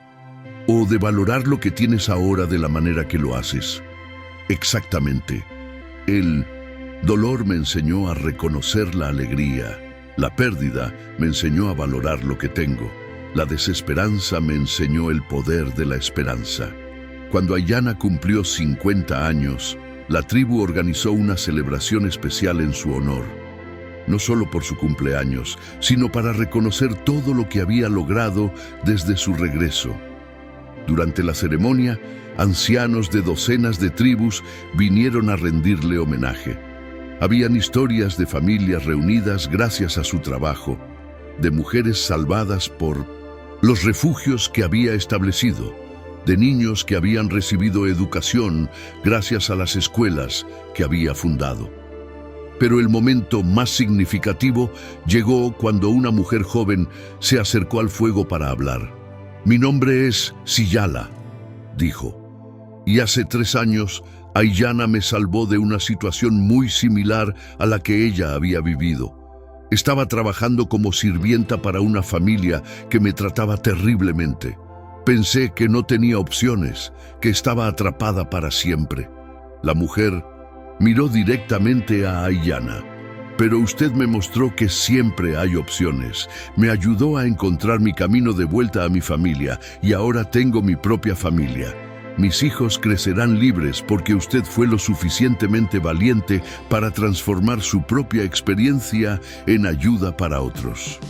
o de valorar lo que tienes ahora de la manera que lo haces. Exactamente. El dolor me enseñó a reconocer la alegría. La pérdida me enseñó a valorar lo que tengo. La desesperanza me enseñó el poder de la esperanza». Cuando Aiyana cumplió 50 años, la tribu organizó una celebración especial en su honor. No solo por su cumpleaños, sino para reconocer todo lo que había logrado desde su regreso. Durante la ceremonia, ancianos de docenas de tribus vinieron a rendirle homenaje. Habían historias de familias reunidas gracias a su trabajo, de mujeres salvadas por los refugios que había establecido, de niños que habían recibido educación gracias a las escuelas que había fundado. Pero el momento más significativo llegó cuando una mujer joven se acercó al fuego para hablar. «Mi nombre es Siyala», dijo, «y hace 3 años Aiyana me salvó de una situación muy similar a la que ella había vivido. Estaba trabajando como sirvienta para una familia que me trataba terriblemente. Pensé que no tenía opciones, que estaba atrapada para siempre». La mujer miró directamente a Aiyana. «Pero usted me mostró que siempre hay opciones. Me ayudó a encontrar mi camino de vuelta a mi familia y ahora tengo mi propia familia. Mis hijos crecerán libres porque usted fue lo suficientemente valiente para transformar su propia experiencia en ayuda para otros».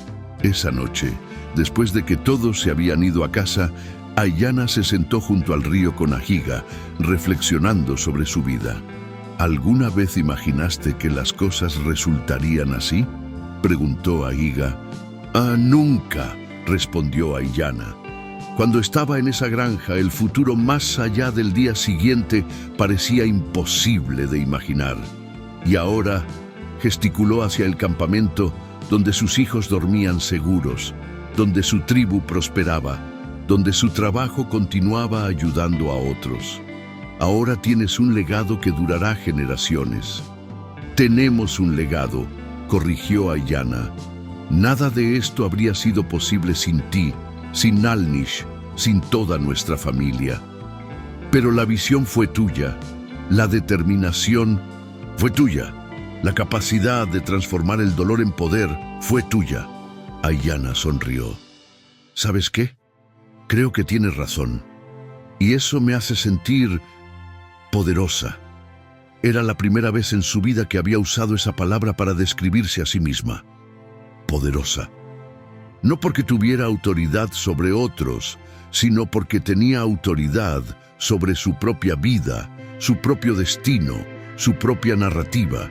Esa noche, después de que todos se habían ido a casa, Aiyana se sentó junto al río con Ahiga, reflexionando sobre su vida. «¿Alguna vez imaginaste que las cosas resultarían así?», preguntó Ahiga. «Nunca», respondió Aiyana. «Cuando estaba en esa granja, el futuro más allá del día siguiente parecía imposible de imaginar. Y ahora», gesticuló hacia el campamento, donde sus hijos dormían seguros, donde su tribu prosperaba, donde su trabajo continuaba ayudando a otros. «Ahora tienes un legado que durará generaciones». «Tenemos un legado», corrigió Aiyana. «Nada de esto habría sido posible sin ti, sin Nalnish, sin toda nuestra familia. Pero la visión fue tuya, la determinación fue tuya, la capacidad de transformar el dolor en poder fue tuya». Aiyana sonrió. «¿Sabes qué? Creo que tienes razón. Y eso me hace sentir poderosa». Era la primera vez en su vida que había usado esa palabra para describirse a sí misma. Poderosa. No porque tuviera autoridad sobre otros, sino porque tenía autoridad sobre su propia vida, su propio destino, su propia narrativa.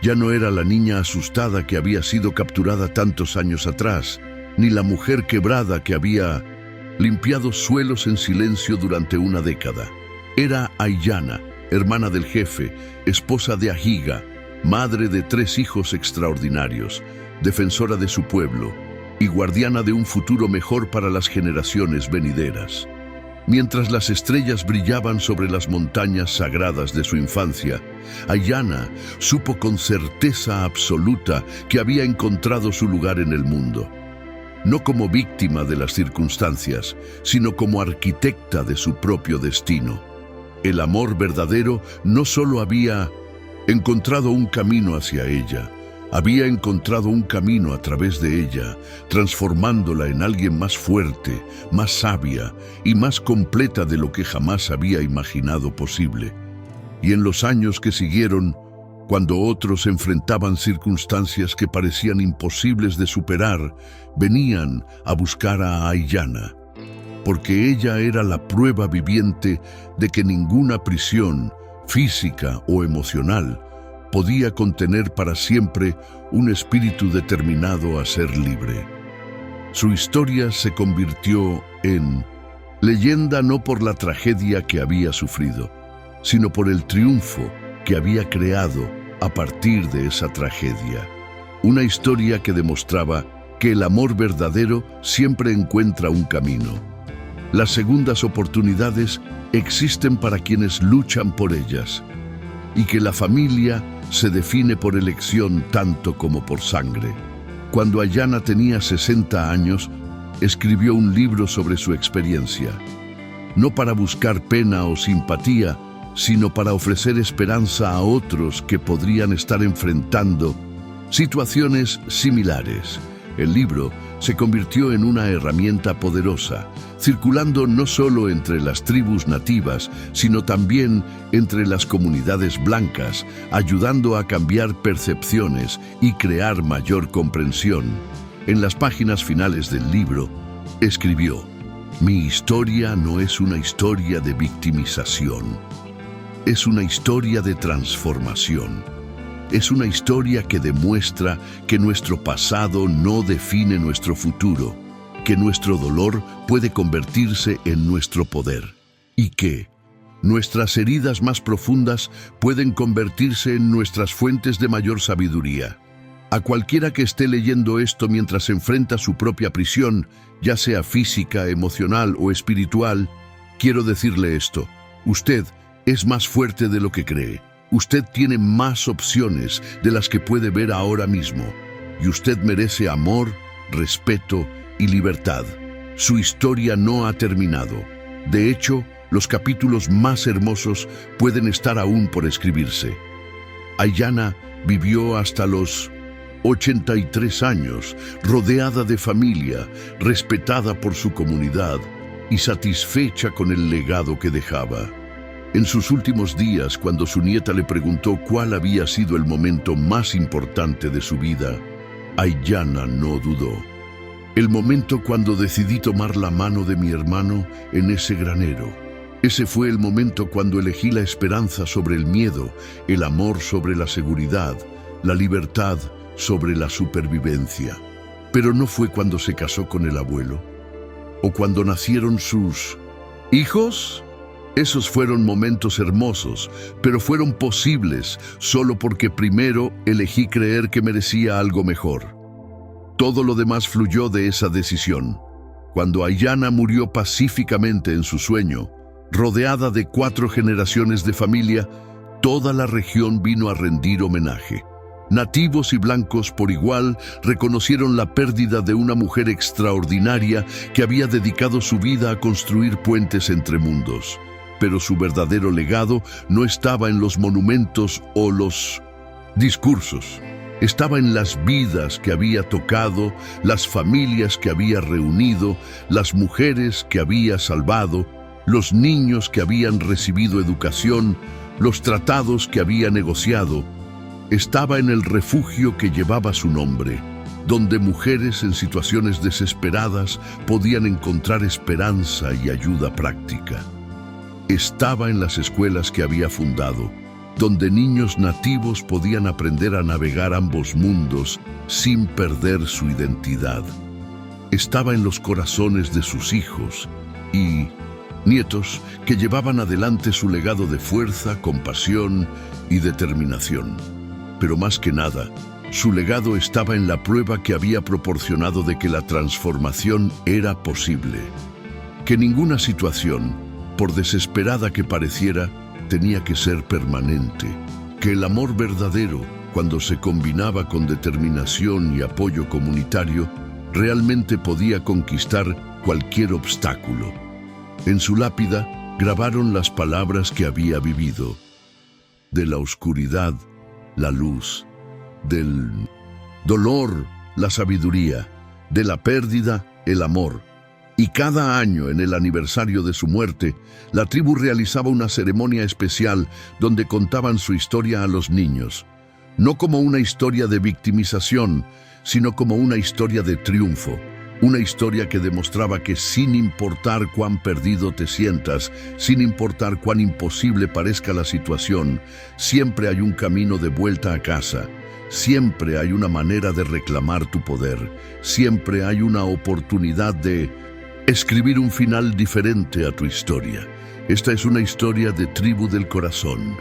Ya no era la niña asustada que había sido capturada tantos años atrás, ni la mujer quebrada que había limpiado suelos en silencio durante una década. Era Aiyana, hermana del jefe, esposa de Ahiga, madre de 3 hijos extraordinarios, defensora de su pueblo y guardiana de un futuro mejor para las generaciones venideras. Mientras las estrellas brillaban sobre las montañas sagradas de su infancia, Aiyana supo con certeza absoluta que había encontrado su lugar en el mundo. No como víctima de las circunstancias, sino como arquitecta de su propio destino. El amor verdadero no solo había encontrado un camino hacia ella. Había encontrado un camino a través de ella, transformándola en alguien más fuerte, más sabia y más completa de lo que jamás había imaginado posible. Y en los años que siguieron, cuando otros enfrentaban circunstancias que parecían imposibles de superar, venían a buscar a Aiyana, porque ella era la prueba viviente de que ninguna prisión, física o emocional, podía contener para siempre un espíritu determinado a ser libre. Su historia se convirtió en leyenda no por la tragedia que había sufrido, sino por el triunfo que había creado a partir de esa tragedia. Una historia que demostraba que el amor verdadero siempre encuentra un camino. Las segundas oportunidades existen para quienes luchan por ellas, y que la familia se define por elección tanto como por sangre. Cuando Aiyana tenía 60 años, escribió un libro sobre su experiencia, no para buscar pena o simpatía, sino para ofrecer esperanza a otros que podrían estar enfrentando situaciones similares. El libro se convirtió en una herramienta poderosa, circulando no solo entre las tribus nativas, sino también entre las comunidades blancas, ayudando a cambiar percepciones y crear mayor comprensión. En las páginas finales del libro, escribió: "Mi historia no es una historia de victimización, es una historia de transformación. Es una historia que demuestra que nuestro pasado no define nuestro futuro, que nuestro dolor puede convertirse en nuestro poder y que nuestras heridas más profundas pueden convertirse en nuestras fuentes de mayor sabiduría". A cualquiera que esté leyendo esto mientras enfrenta su propia prisión, ya sea física, emocional o espiritual, quiero decirle esto: usted es más fuerte de lo que cree. Usted tiene más opciones de las que puede ver ahora mismo, y usted merece amor, respeto y libertad. Su historia no ha terminado. De hecho, los capítulos más hermosos pueden estar aún por escribirse. Aiyana vivió hasta los 83 años, rodeada de familia, respetada por su comunidad y satisfecha con el legado que dejaba. En sus últimos días, cuando su nieta le preguntó cuál había sido el momento más importante de su vida, Aiyana no dudó. El momento cuando decidí tomar la mano de mi hermano en ese granero. Ese fue el momento cuando elegí la esperanza sobre el miedo, el amor sobre la seguridad, la libertad sobre la supervivencia. Pero no fue cuando se casó con el abuelo, o cuando nacieron sus hijos. Esos fueron momentos hermosos, pero fueron posibles solo porque primero elegí creer que merecía algo mejor. Todo lo demás fluyó de esa decisión. Cuando Aiyana murió pacíficamente en su sueño, rodeada de 4 generaciones de familia, toda la región vino a rendir homenaje. Nativos y blancos por igual reconocieron la pérdida de una mujer extraordinaria que había dedicado su vida a construir puentes entre mundos. Pero su verdadero legado no estaba en los monumentos o los discursos. Estaba en las vidas que había tocado, las familias que había reunido, las mujeres que había salvado, los niños que habían recibido educación, los tratados que había negociado. Estaba en el refugio que llevaba su nombre, donde mujeres en situaciones desesperadas podían encontrar esperanza y ayuda práctica. Estaba en las escuelas que había fundado, donde niños nativos podían aprender a navegar ambos mundos sin perder su identidad. Estaba en los corazones de sus hijos y nietos que llevaban adelante su legado de fuerza, compasión y determinación. Pero más que nada, su legado estaba en la prueba que había proporcionado de que la transformación era posible. Que ninguna situación, por desesperada que pareciera, tenía que ser permanente. Que el amor verdadero, cuando se combinaba con determinación y apoyo comunitario, realmente podía conquistar cualquier obstáculo. En su lápida grabaron las palabras que había vivido: de la oscuridad la luz, del dolor, la sabiduría, de la pérdida, el amor. Y cada año, en el aniversario de su muerte, la tribu realizaba una ceremonia especial donde contaban su historia a los niños, no como una historia de victimización, sino como una historia de triunfo, una historia que demostraba que sin importar cuán perdido te sientas, sin importar cuán imposible parezca la situación, siempre hay un camino de vuelta a casa. Siempre hay una manera de reclamar tu poder. Siempre hay una oportunidad de escribir un final diferente a tu historia. Esta es una historia de Tribu del Corazón.